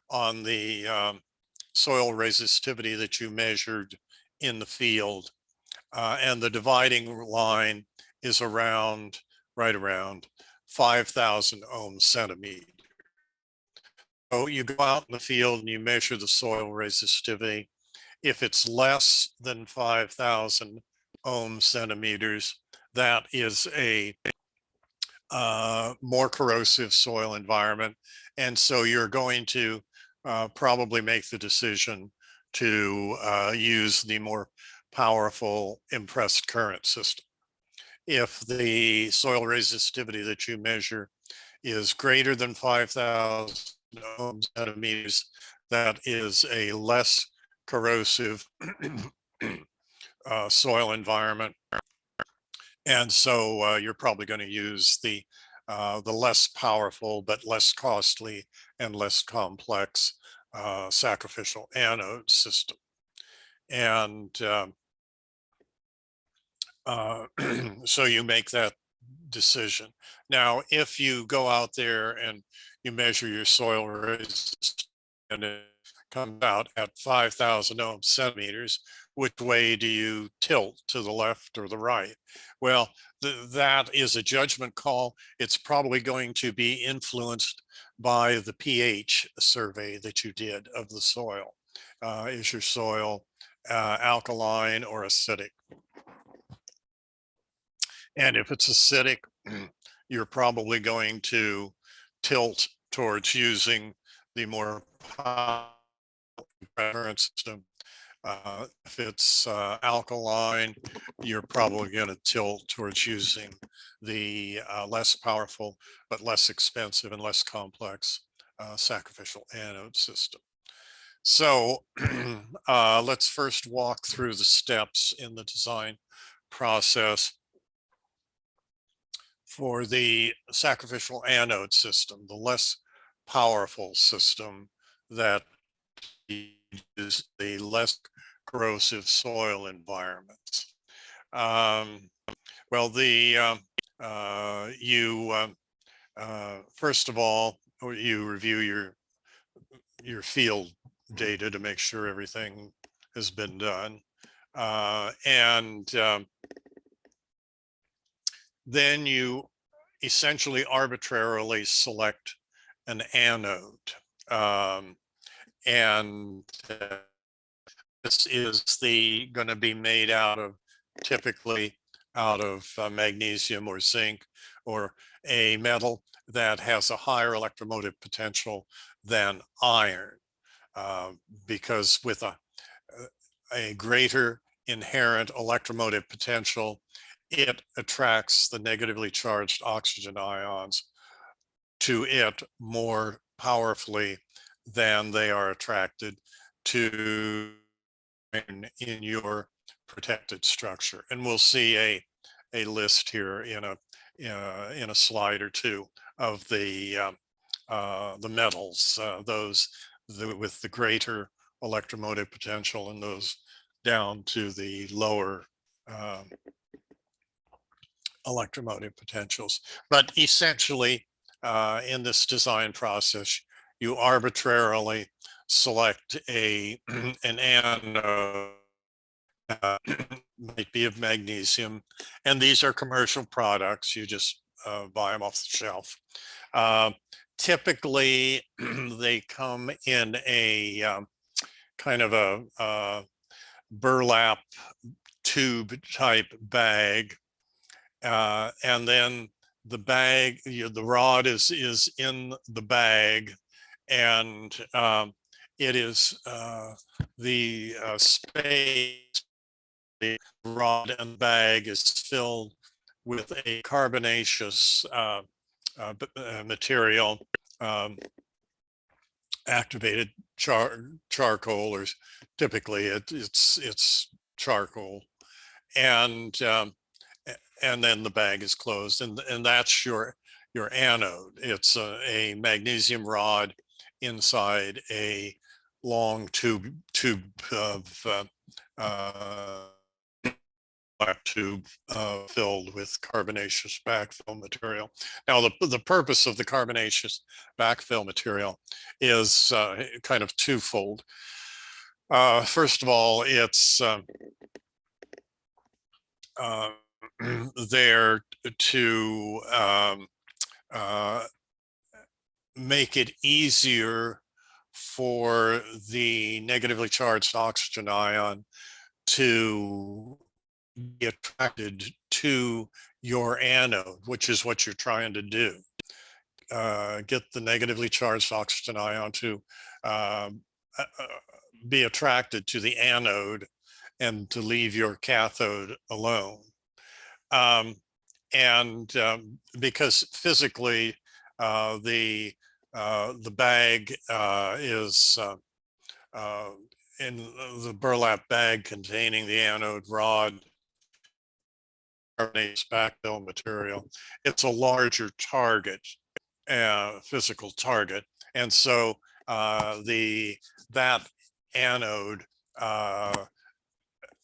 on the soil resistivity that you measured in the field. And the dividing line is right around 5,000 ohm centimeter. So you go out in the field and you measure the soil resistivity. If it's less than 5,000 ohm centimeters, that is a more corrosive soil environment. And so you're going to probably make the decision to use the more powerful impressed current system. if the soil resistivity that you measure is greater than 5,000 ohm centimeters, that is a less corrosive soil environment. And so you're probably going to use the less powerful but less costly and less complex sacrificial anode system. And so you make that decision. Now, if you go out there and you measure your soil resistance and it comes out at 5,000 ohm centimeters, which way do you tilt, to the left or the right? Well, that is a judgment call. It's probably going to be influenced by the pH survey that you did of the soil. Is your soil alkaline or acidic? And if it's acidic, you're probably going to tilt towards using the more powerful current system. If it's alkaline, you're probably going to tilt towards using the less powerful but less expensive and less complex sacrificial anode system. So let's first walk through the steps in the design process for the sacrificial anode system, the less powerful system that is the less corrosive soil environments. Well, first of all, you review your field data to make sure everything has been done, and then you essentially arbitrarily select an anode. And this is going to be made out of, typically out of magnesium or zinc, or a metal that has a higher electromotive potential than iron, because with a greater inherent electromotive potential, it attracts the negatively charged oxygen ions to it more powerfully than they are attracted to in your protected structure. And we'll see a list here in a slide or two of the metals, those with the greater electromotive potential and those down to the lower electromotive potentials. But essentially, in this design process, you arbitrarily select an anode, might be of magnesium, and these are commercial products. You just buy them off the shelf. Typically, they come in a kind of a burlap tube type bag, and then the bag, the rod is in the bag, and it is the space, the rod and bag is filled with a carbonaceous material, activated charcoal, or typically it's charcoal, and then the bag is closed, and that's your anode. It's a magnesium rod inside a long tube of black tube filled with carbonaceous backfill material. Now, the purpose of the carbonaceous backfill material is kind of twofold. First of all, it's there to make it easier for the negatively charged oxygen ion to be attracted to your anode, which is what you're trying to do. Get the negatively charged oxygen ion to be attracted to the anode and to leave your cathode alone. And because physically the bag is in the burlap bag containing the anode rod carbonated backfill material, it's a larger target, physical target. And so that anode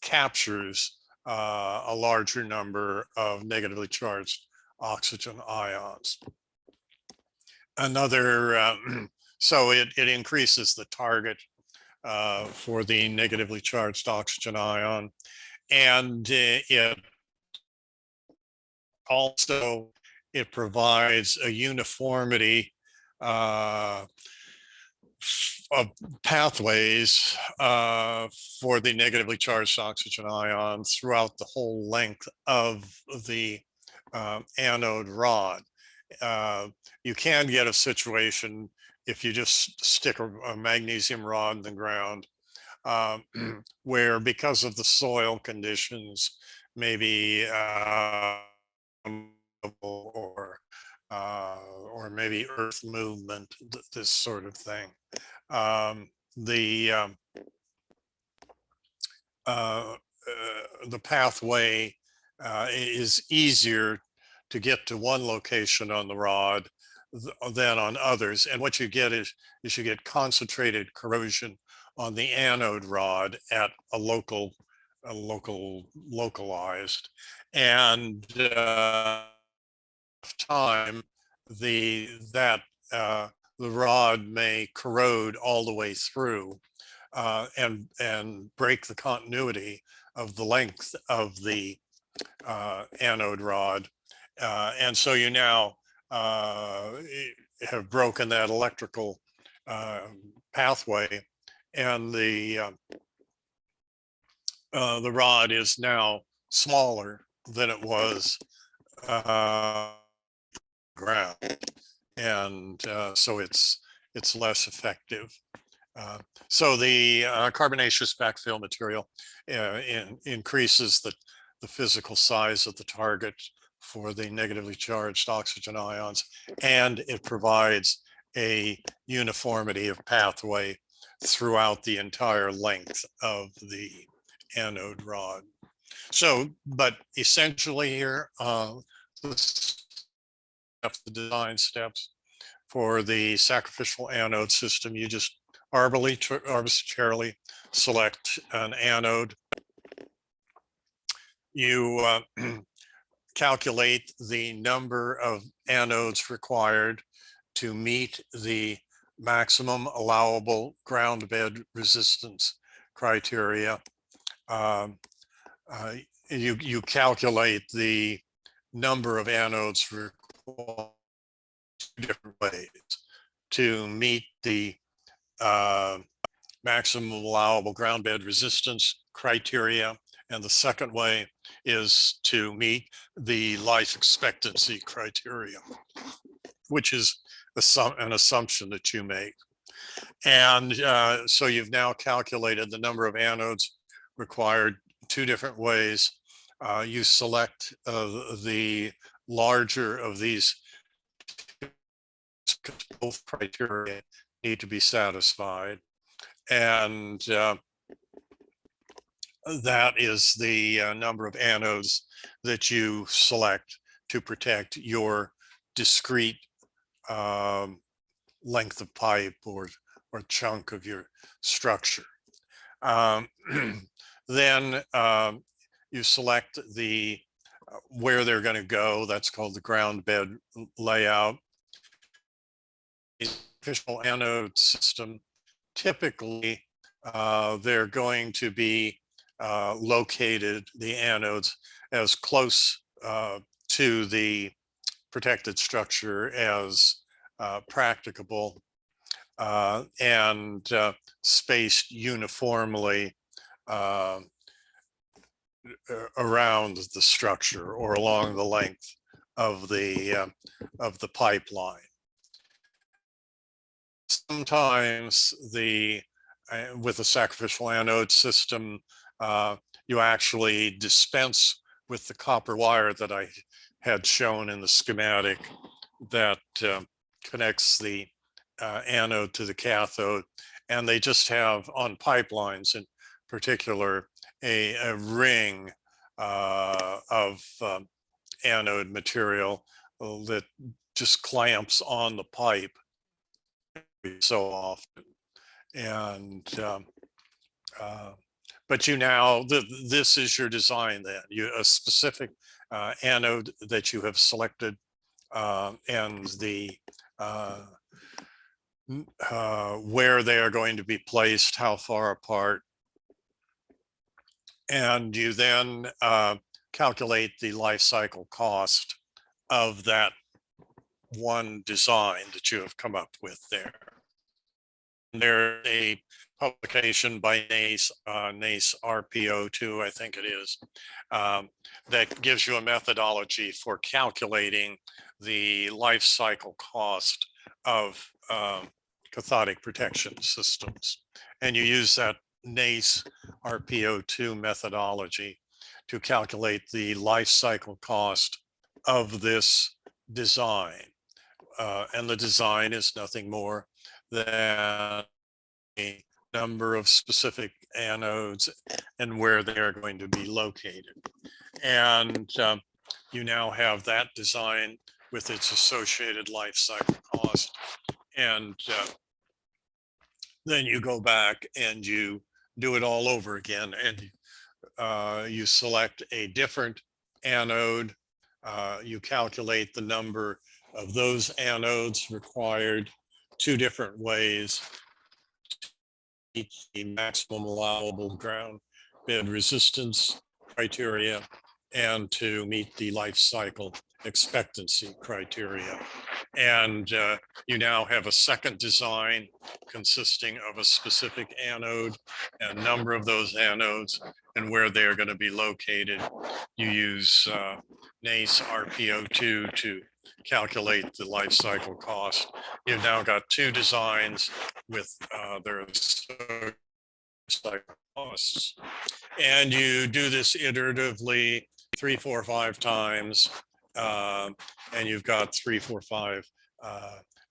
captures a larger number of negatively charged oxygen ions. So it increases the target for the negatively charged oxygen ion. And it provides a uniformity of pathways for the negatively charged oxygen ion throughout the whole length of the anode rod. You can get a situation if you just stick a magnesium rod in the ground where, because of the soil conditions, maybe or maybe earth movement, this sort of thing. The pathway is easier to get to one location on the rod than on others. And what you get is you get concentrated corrosion on the anode rod at a localized. And time, the rod may corrode all the way through and break the continuity of the length of the anode rod. And so you now have broken that electrical pathway, and the rod is now smaller than it was ground, and so it's less effective. So the carbonaceous backfill material increases the physical size of the target for the negatively charged oxygen ions, and it provides a uniformity of pathway throughout the entire length of the anode rod. So, but essentially here, the design steps for the sacrificial anode system, you just arbitrarily select an anode. You calculate the number of anodes required to meet the maximum allowable ground bed resistance criteria. You calculate the number of anodes required different ways to meet the maximum allowable ground bed resistance criteria. And the second way is to meet the life expectancy criteria, which is an assumption that you make. And so you've now calculated the number of anodes required two different ways. You select the larger of these, both criteria need to be satisfied. And that is the number of anodes that you select to protect your discrete length of pipe or chunk of your structure. Then you select where they're going to go. That's called the ground bed layout. The official anode system, typically they're going to be located, the anodes, as close to the protected structure as practicable, and spaced uniformly around the structure or along the length of the pipeline. Sometimes with the sacrificial anode system, you actually dispense with the copper wire that I had shown in the schematic that connects the anode to the cathode. And they just have on pipelines in particular a ring of anode material that just clamps on the pipe so often. And but you now, this is your design then, a specific anode that you have selected, and the where they are going to be placed, how far apart. And you then calculate the life cycle cost of that one design that you have come up with there. There's a publication by NACE, NACE RPO2, I think it is, that gives you a methodology for calculating the life cycle cost of cathodic protection systems. And you use that NACE RPO2 methodology to calculate the life cycle cost of this design. And the design is nothing more than a number of specific anodes and where they are going to be located. And you now have that design with its associated life cycle cost. And then you go back and you do it all over again, and you select a different anode. You calculate the number of those anodes required 2 different ways to meet the maximum allowable ground bed resistance criteria and to meet the life cycle expectancy criteria. And you now have a second design consisting of a specific anode and number of those anodes and where they're going to be located. You use NACE RPO2 to calculate the life cycle cost. You've now got 2 designs with their cycle costs. And you do this iteratively 3, 4, 5 times. And you've got 3, 4, 5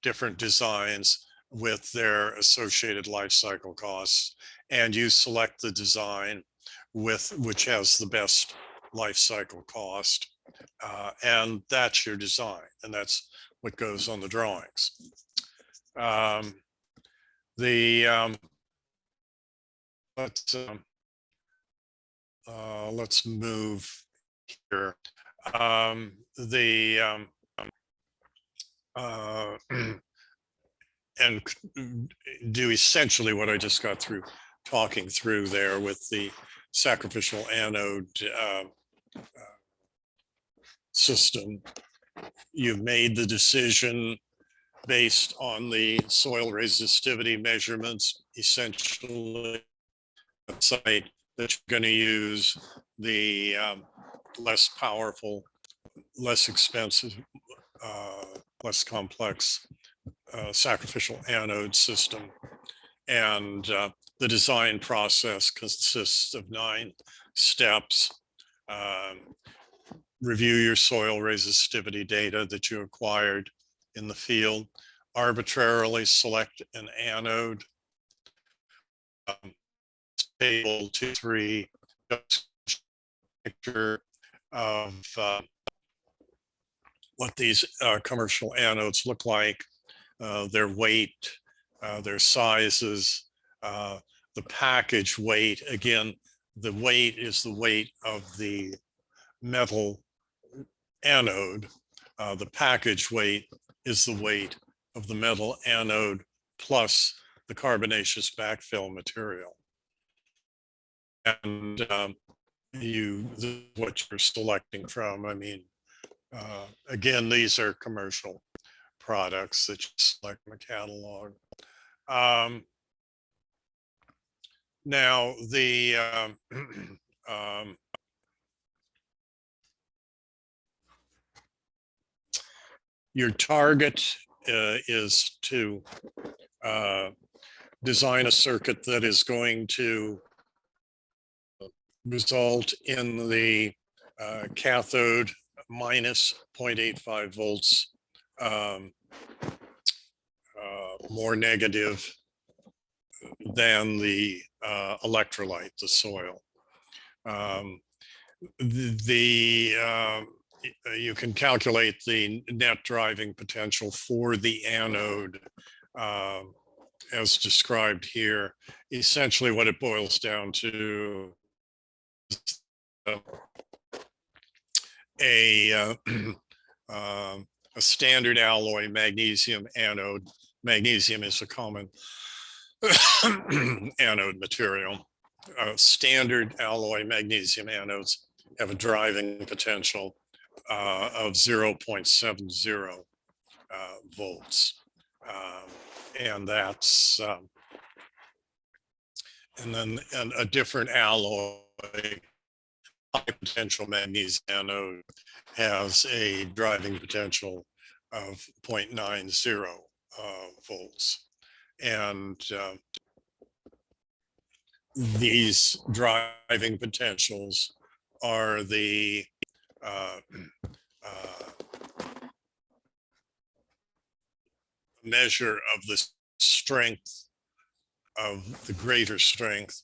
different designs with their associated life cycle costs. And you select the design which has the best life cycle cost. And that's your design. And that's what goes on the drawings. Let's move here. And do essentially what I just got through talking through there with the sacrificial anode system. You've made the decision based on the soil resistivity measurements, essentially the site that you're going to use the less powerful, less expensive, less complex sacrificial anode system. And the design process consists of 9 steps. Review your soil resistivity data that you acquired in the field. Arbitrarily select an anode. Table 2, 3, picture of what these commercial anodes look like, their weight, their sizes, the package weight. Again, the weight is the weight of the metal anode. The package weight is the weight of the metal anode plus the carbonaceous backfill material. And this is what you're selecting from. I mean, again, these are commercial products that you select from a catalog. Now, the your target is to design a circuit that is going to result in the cathode minus 0.85 volts, more negative than the electrolyte, the soil. You can calculate the net driving potential for the anode as described here. Essentially what it boils down to is a standard alloy magnesium anode. Magnesium is a common anode material. Standard alloy magnesium anodes have a driving potential of 0.70 volts. And that's, and then a different alloy, high potential magnesium anode, has a driving potential of 0.90 volts. And these driving potentials are the measure of the strength, of the greater strength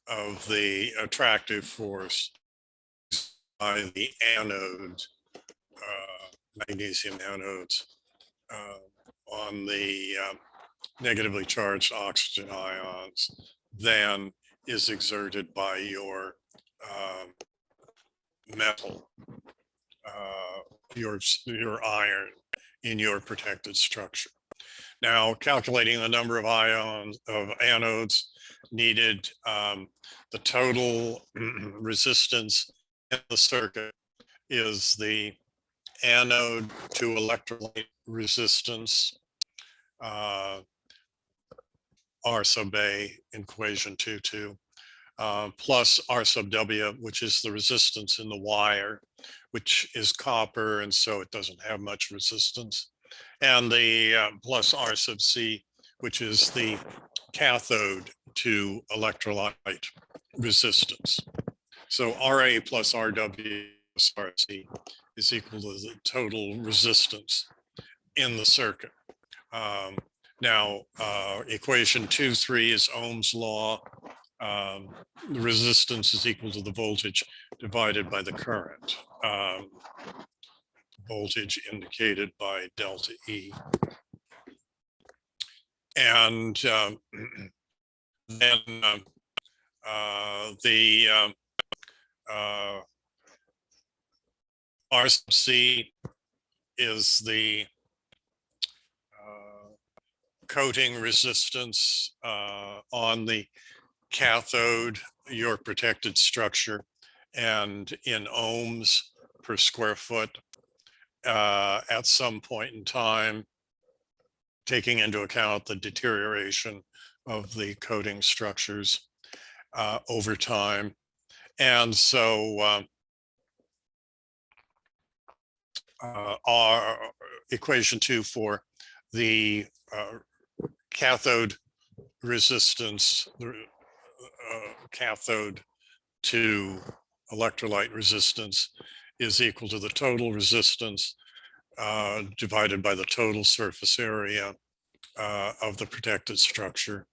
of the attractive force by the anode, magnesium anodes, on the negatively charged oxygen ions than is exerted by your metal, your iron in your protected structure. Now, calculating the number of ions of anodes needed, the total resistance in the circuit is the anode to electrolyte resistance, R sub A in equation 2,2, plus R sub W, which is the resistance in the wire, which is copper, and so it doesn't have much resistance, and the plus R sub C, which is the cathode to electrolyte resistance. So RA plus RW plus RC is equal to the total resistance in the circuit. Now, equation 2,3 is Ohm's law. The resistance is equal to the voltage divided by the current. Voltage indicated by delta E. And then the R sub C is the coating resistance on the cathode, your protected structure, and in ohms per square foot at some point in time, taking into account the deterioration of the coating structures over time. And so our equation 2 for the cathode resistance, cathode to electrolyte resistance, is equal to the total resistance divided by the total surface area of the protected structure.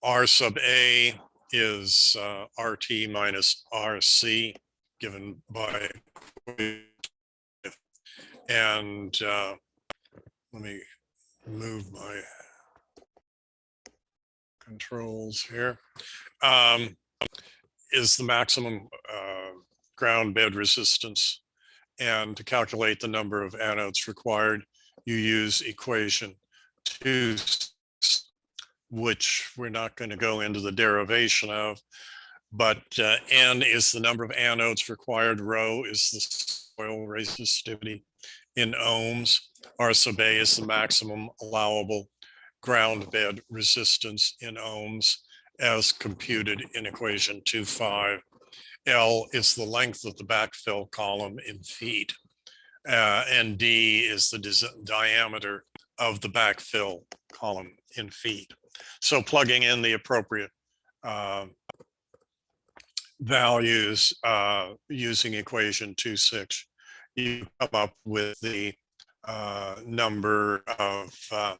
R sub A is RT minus RC given by, and let me move my controls here, is the maximum ground bed resistance. And to calculate the number of anodes required, you use equation 2, which we're not going to go into the derivation of, but N is the number of anodes required, rho is the soil resistivity in ohms, R sub A is the maximum allowable ground bed resistance in ohms as computed in equation 2.5. L is the length of the backfill column in feet, and D is the diameter of the backfill column in feet. So plugging in the appropriate values using equation 2.6, you come up with the number of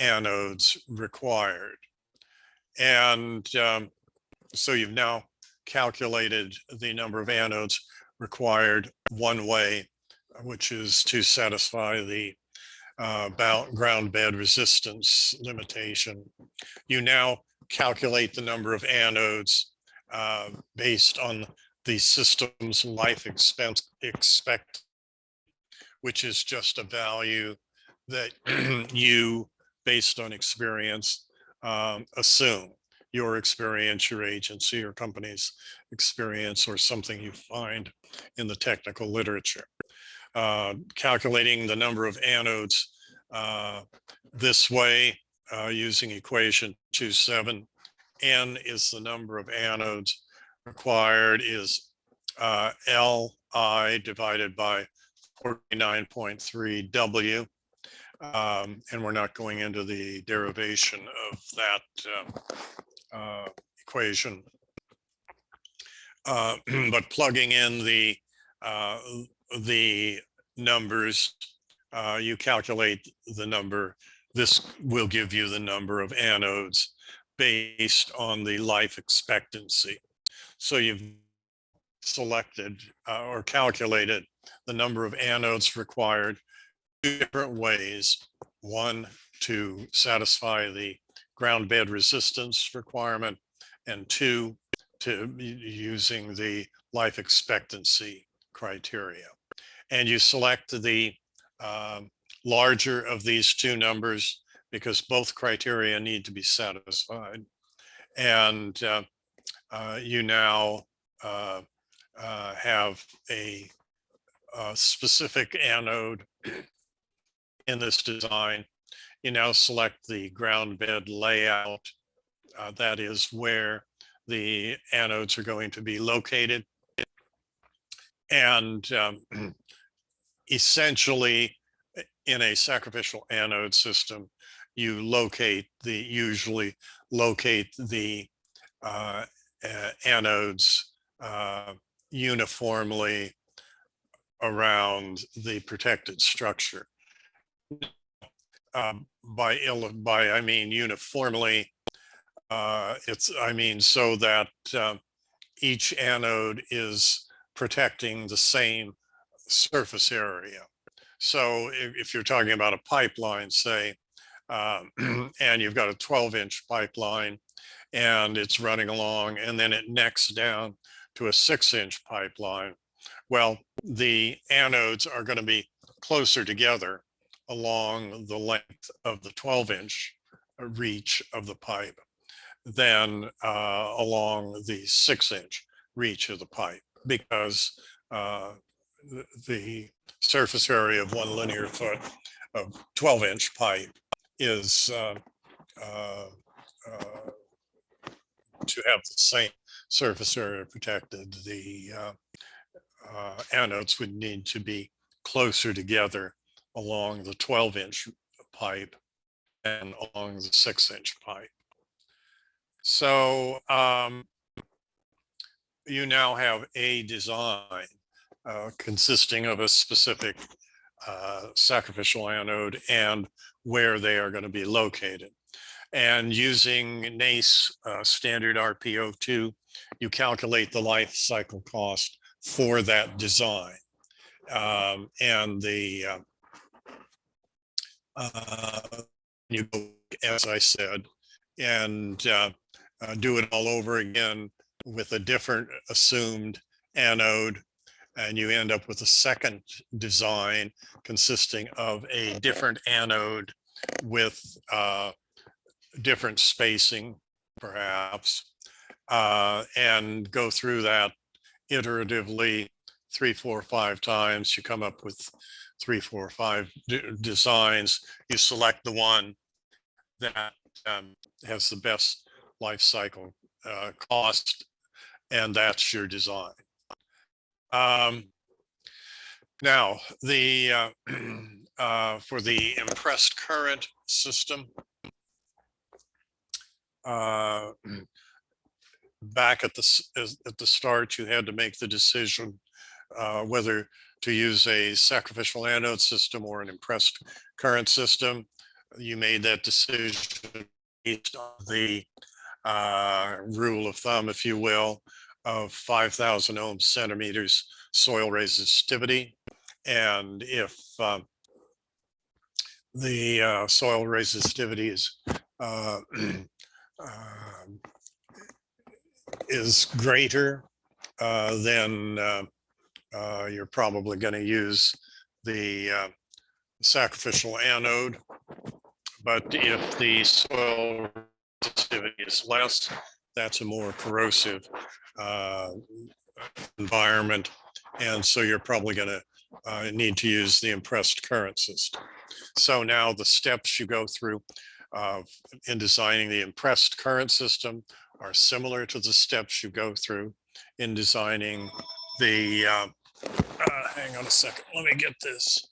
anodes required. And so you've now calculated the number of anodes required one way, which is to satisfy the ground bed resistance limitation. You now calculate the number of anodes based on the system's life expect, which is just a value that you, based on experience, assume. Your experience, your agency, your company's experience, or something you find in the technical literature. Calculating the number of anodes this way using equation 2.7, N is the number of anodes required is Li divided by 49.3 W. And we're not going into the derivation of that equation. But plugging in the numbers, you calculate the number. This will give you the number of anodes based on the life expectancy. So you've selected or calculated the number of anodes required two different ways. One, to satisfy the ground bed resistance requirement, and two, to using the life expectancy criteria. And you select the larger of these two numbers because both criteria need to be satisfied. And you now have a specific anode in this design. You now select the ground bed layout. That is where the anodes are going to be located. And essentially, in a sacrificial anode system, you usually locate the anodes uniformly around the protected structure. By I mean uniformly, so that each anode is protecting the same surface area. So if you're talking about a pipeline, say, and you've got a 12-inch pipeline and it's running along, and then it necks down to a 6-inch pipeline, well, the anodes are going to be closer together along the length of the 12-inch reach of the pipe than along the 6-inch reach of the pipe, because the surface area of 1 linear foot of 12-inch pipe is to have the same surface area protected. The anodes would need to be closer together along the 12-inch pipe and along the 6-inch pipe. So you now have a design consisting of a specific sacrificial anode and where they are going to be located. And using NACE standard RPO2, you calculate the life cycle cost for that design. And the you go, as I said, and do it all over again with a different assumed anode, and you end up with a second design consisting of a different anode with different spacing, perhaps, and go through that iteratively 3, 4, 5 times. You come up with 3, 4, 5 designs. You select the one that has the best life cycle cost, and that's your design. Now, the for the impressed current system, back at the start, you had to make the decision whether to use a sacrificial anode system or an impressed current system. You made that decision based on the rule of thumb, if you will, of 5,000 ohm centimeters soil resistivity. And if the soil resistivity uh, is greater, then you're probably going to use the sacrificial anode. But if the soil resistivity is less, that's a more corrosive environment. And so you're probably going to need to use the impressed current system. So now the steps you go through in designing the impressed current system are similar to the steps you go through in designing the, hang on a second, let me get this.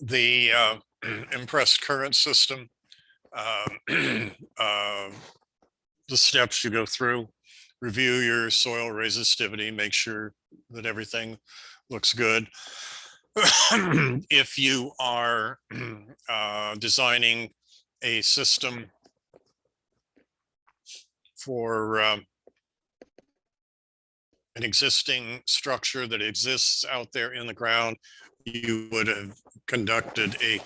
The impressed current system, the steps you go through, review your soil resistivity, make sure that everything looks good. If you are designing a system for an existing structure that exists out there in the ground, you would have conducted a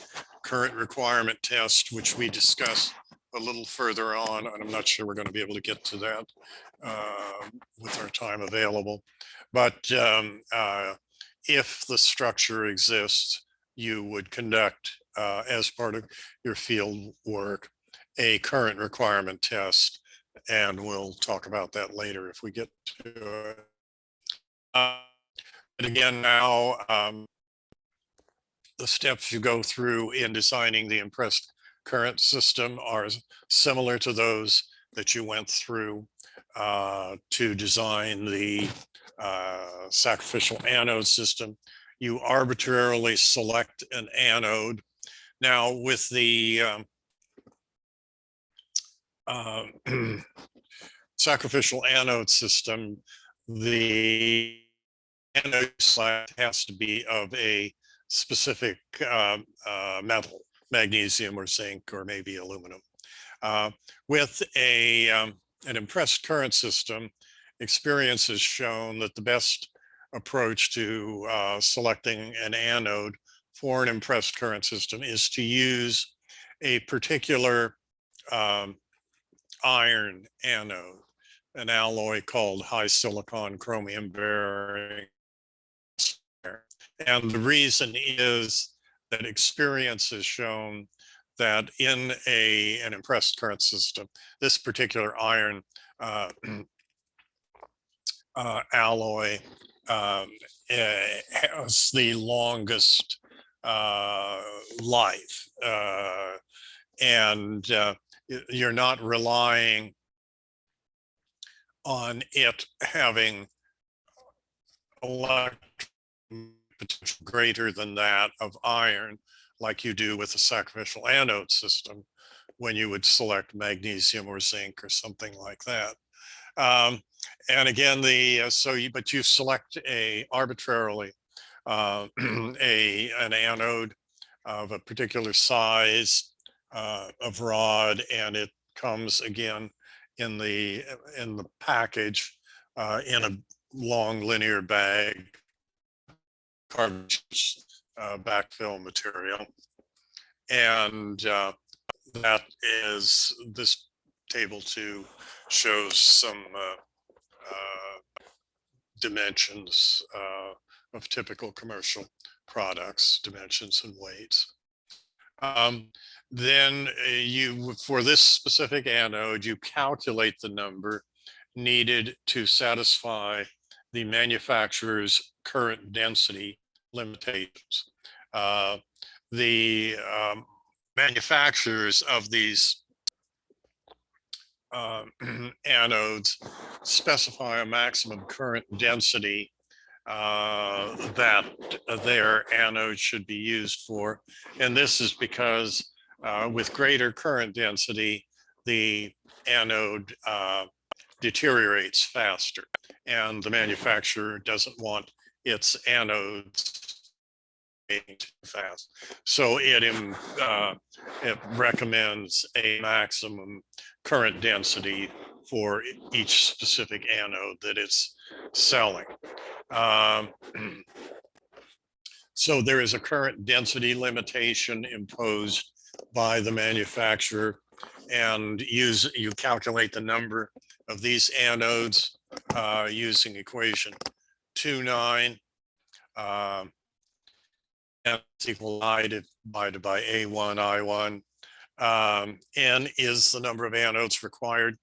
current requirement test, which we discussed a little further on, and I'm not sure we're going to be able to get to that with our time available. But if the structure exists, you would conduct, as part of your field work, a current requirement test, and we'll talk about that later if we get to it. And again, now the steps you go through in designing the impressed current system are similar to those that you went through to design the sacrificial anode system. You arbitrarily select an anode. Now with the sacrificial anode system, the anode select has to be of a specific metal, magnesium or zinc or maybe aluminum. With an impressed current system, experience has shown that the best approach to selecting an anode for an impressed current system is to use a particular iron anode, an alloy called high silicon chromium bearing. And the reason is that experience has shown that in an impressed current system, this particular iron alloy has the longest life. And you're not relying on it having electric potential greater than that of iron, like you do with a sacrificial anode system when you would select magnesium or zinc or something like that. And again, but you select arbitrarily an anode of a particular size of rod, and it comes again in the package in a long linear bag, carbon backfill material. And that is, this table 2 shows some dimensions of typical commercial products, dimensions and weights. Then for this specific anode, you calculate the number needed to satisfy the manufacturer's current density limitations. The manufacturers of these anodes specify a maximum current density that their anode should be used for. And this is because with greater current density, the anode deteriorates faster, and the manufacturer doesn't want its anodes too fast. So it recommends a maximum current density for each specific anode that it's selling. So there is a current density limitation imposed by the manufacturer, and you calculate the number of these anodes using equation 2.9. N is equal to I divided by A1, I1. N is the number of anodes required.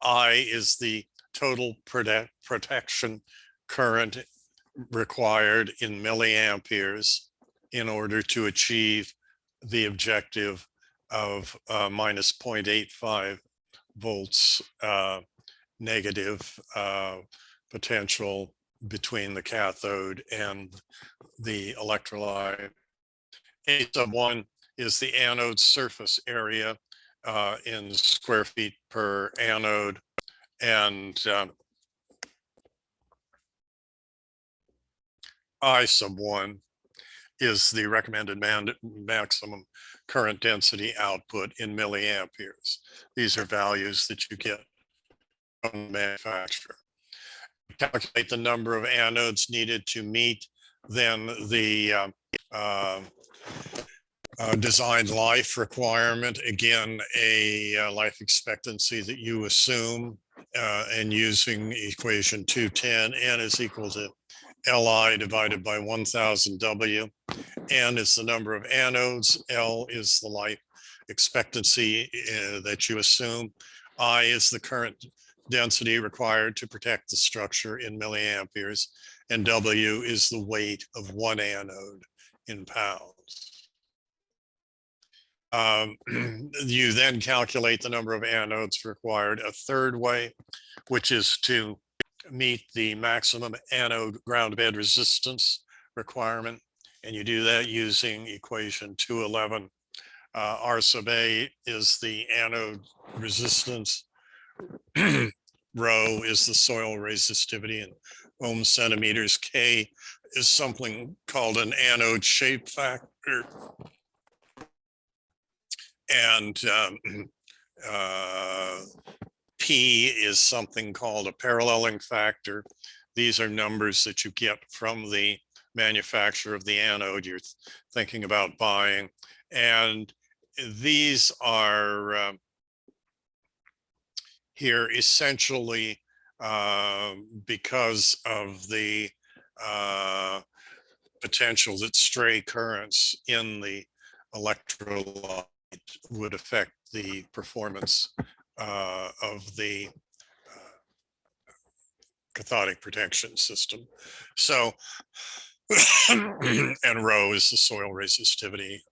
I is the total protection current required in milliamperes in order to achieve the objective of minus 0.85 volts negative potential between the cathode and the electrolyte. A sub 1 is the anode surface area in square feet per anode, and I sub 1 is the recommended maximum current density output in milliamperes. These are values that you get from the manufacturer. Calculate the number of anodes needed to meet then the design life requirement. Again, a life expectancy that you assume, and using equation 210, N is equal to Li divided by 1000 W. N is the number of anodes. L is the life expectancy that you assume. I is the current density required to protect the structure in milliamperes. And W is the weight of one anode in pounds. You then calculate the number of anodes required a third way, which is to meet the maximum anode ground bed resistance requirement. And you do that using equation 211. R sub A is the anode resistance. Rho is the soil resistivity in ohm centimeters. K is something called an anode shape factor. And P is something called a paralleling factor. These are numbers that you get from the manufacturer of the anode you're thinking about buying. And these are here essentially because of the potential that stray currents in the electrolyte would affect the performance of the cathodic protection system. So, and rho is the soil resistivity.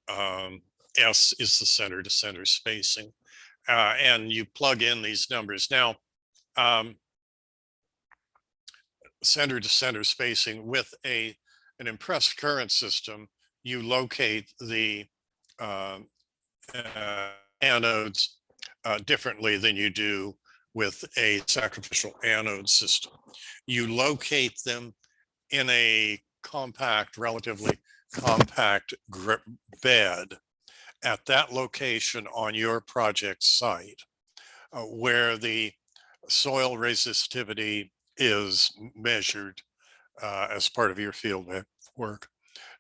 S is the center to center spacing. And you plug in these numbers. Now, center to center spacing with an impressed current system, you locate the anodes differently than you do with a sacrificial anode system. You locate them in a compact, relatively compact bed at that location on your project site, where the soil resistivity is measured as part of your field work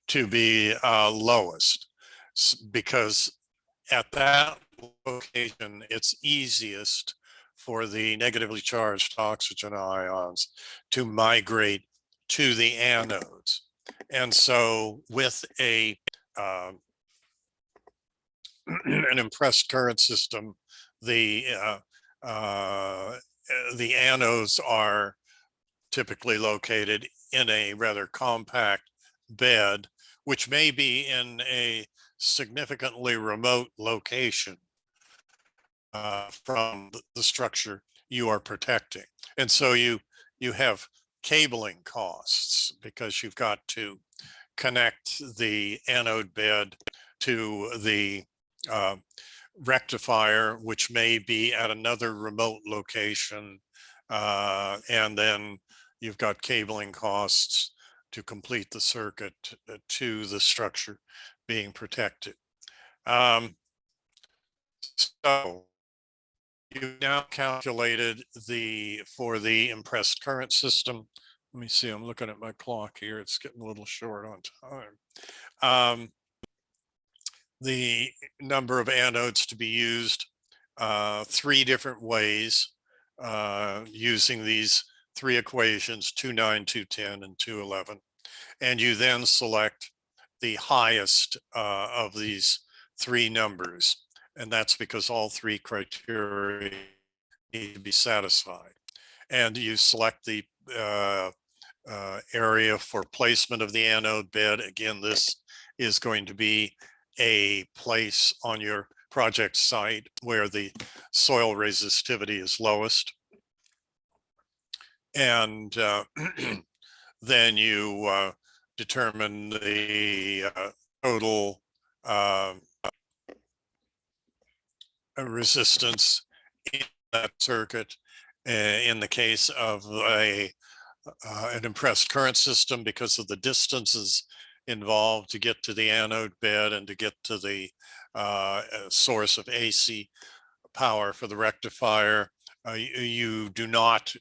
to be lowest, because at that location, it's easiest for the negatively charged oxygen ions to migrate to the anodes. And so with an impressed current system, the anodes are typically located in a rather compact bed, which may be in a significantly remote location from the structure you are protecting. And so you have cabling costs, because you've got to connect the anode bed to the rectifier, which may be at another remote location. And then you've got cabling costs to complete the circuit to the structure being protected. So you now calculated for the impressed current system. Let me see, I'm looking at my clock here. It's getting a little short on time. The number of anodes to be used, 3 different ways, using these 3 equations, 2, 9, 2, 10, and 2, 11. And you then select the highest of these 3 numbers. And that's because all 3 criteria need to be satisfied. And you select the area for placement of the anode bed. Again, this is going to be a place on your project site where the soil resistivity is lowest. And then you determine the total resistance in that circuit. In the case of an impressed current system, because of the distances involved to get to the anode bed and to get to the source of AC power for the rectifier, you do not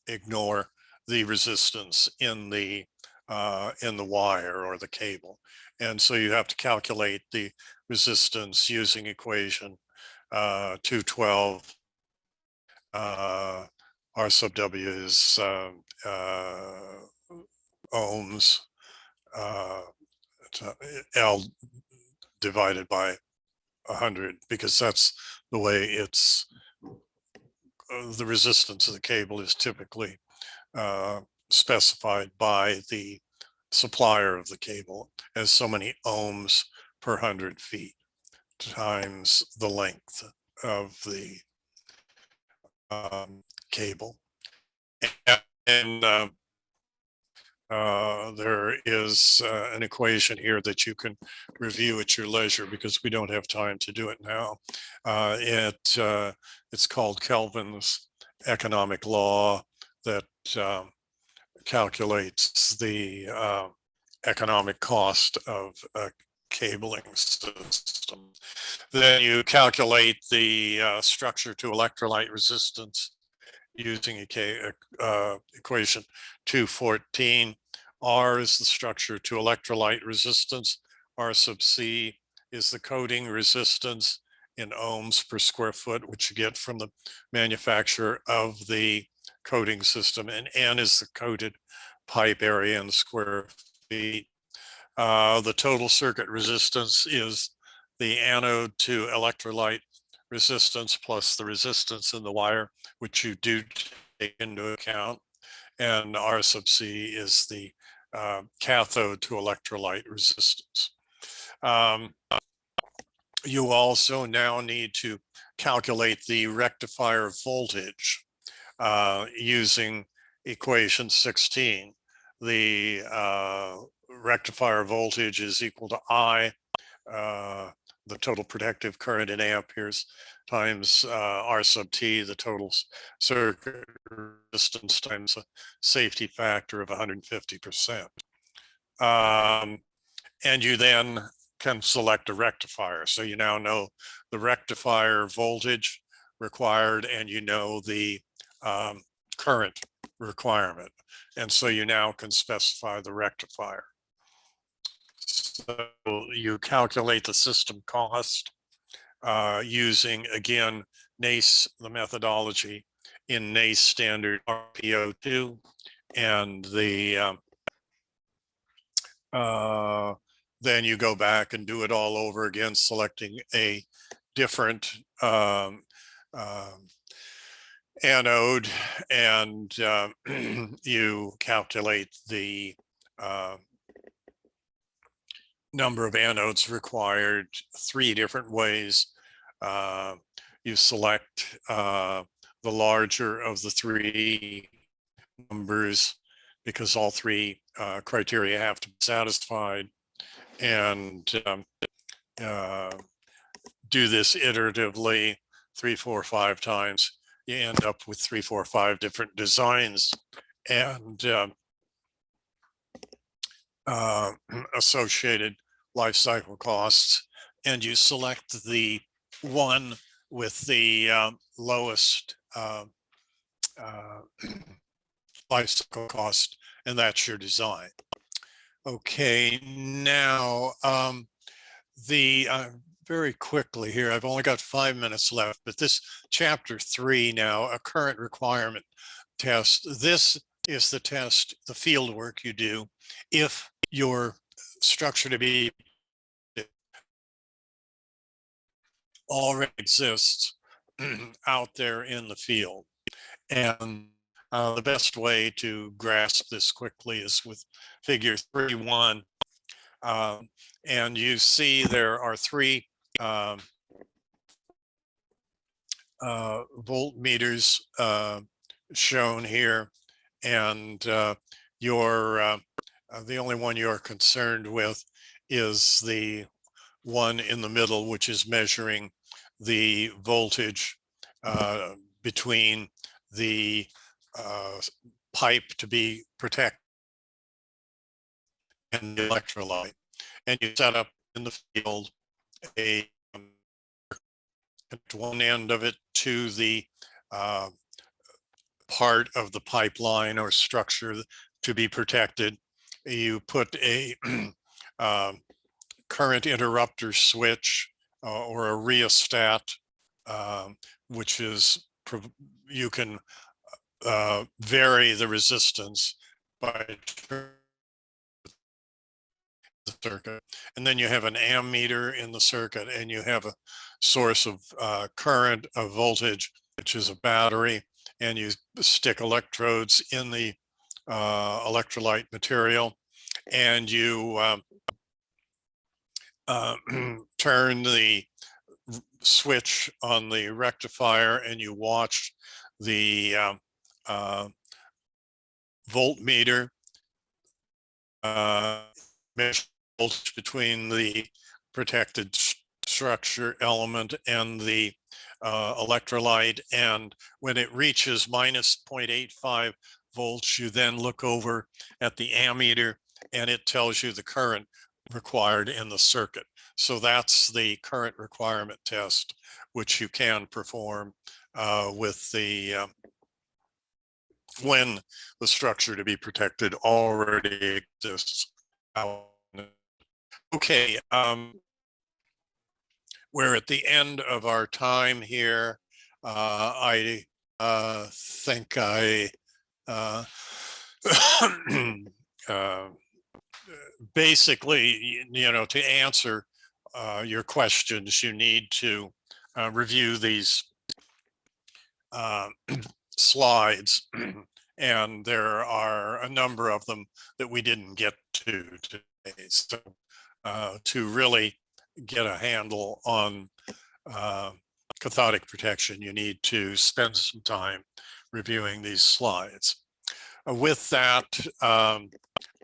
ignore the resistance in the wire or the cable. And so you have to calculate the resistance using equation 212. R sub W is ohms, L divided by 100, because that's the way it's the resistance of the cable is typically specified by the supplier of the cable as so many ohms per 100 feet times the length of the cable. And there is an equation here that you can review at your leisure, because we don't have time to do it now. It's called Kelvin's economic law that calculates the economic cost of a cabling system. Then you calculate the structure to electrolyte resistance using equation 214. R is the structure to electrolyte resistance. R sub C is the coating resistance in ohms per square foot, which you get from the manufacturer of the coating system. And N is the coated pipe area in square feet. The total circuit resistance is the anode to electrolyte resistance plus the resistance in the wire, which you do take into account. And R sub C is the cathode to electrolyte resistance. You also now need to calculate the rectifier voltage using equation 16. The rectifier voltage is equal to I, the total protective current in amperes, times R sub T, the total circuit resistance, times a safety factor of 150%. And you then can select a rectifier. So you now know the rectifier voltage required, and you know the current requirement. And so you now can specify the rectifier. So you calculate the system cost using, again, NACE, the methodology in NACE standard RPO2, and the then you go back and do it all over again, selecting a different anode, and you calculate the number of anodes required 3 different ways. You select the larger of the 3 numbers because all three criteria have to be satisfied, and do this iteratively 3, 4, 5 times. You end up with 3, 4, 5 different designs and associated life cycle costs, and you select the one with the lowest life cycle cost, and that's your design. Okay, now the very quickly here, I've only got 5 minutes left, but this chapter 3 now, a current requirement test. This is the test, the field work you do if your structure to be already exists out there in the field. And the best way to grasp this quickly is with figure 3.1. And you see there are 3 voltmeters shown here, and the only one you're concerned with is the one in the middle, which is measuring the voltage between the pipe to be protected and the electrolyte. And you set up in the field at one end of it to the part of the pipeline or structure to be protected. You put a current interrupter switch or a rheostat, which is, you can vary the resistance by the circuit. And then you have an ammeter in the circuit, and you have a source of current, of voltage, which is a battery, and you stick electrodes in the electrolyte material, and you turn the switch on the rectifier, and you watch the voltmeter measure voltage between the protected structure element and the electrolyte. And when it reaches minus 0.85 volts, you then look over at the ammeter, and it tells you the current required in the circuit. So that's the current requirement test, which you can perform with the when the structure to be protected already exists. Okay, we're at the end of our time here. I think I basically, to answer your questions, you need to review these slides, and there are a number of them that we didn't get to today. So to really get a handle on cathodic protection, you need to spend some time reviewing these slides. With that,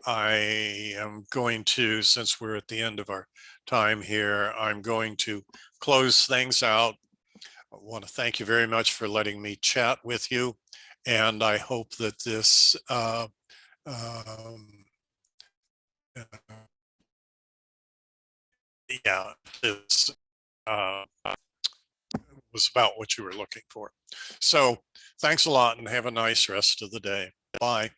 I am going to, since we're at the end of our time here, I'm going to close things out. I want to thank you very much for letting me chat with you, and I hope that this this was about what you were looking for. So thanks a lot, and have a nice rest of the day. Bye.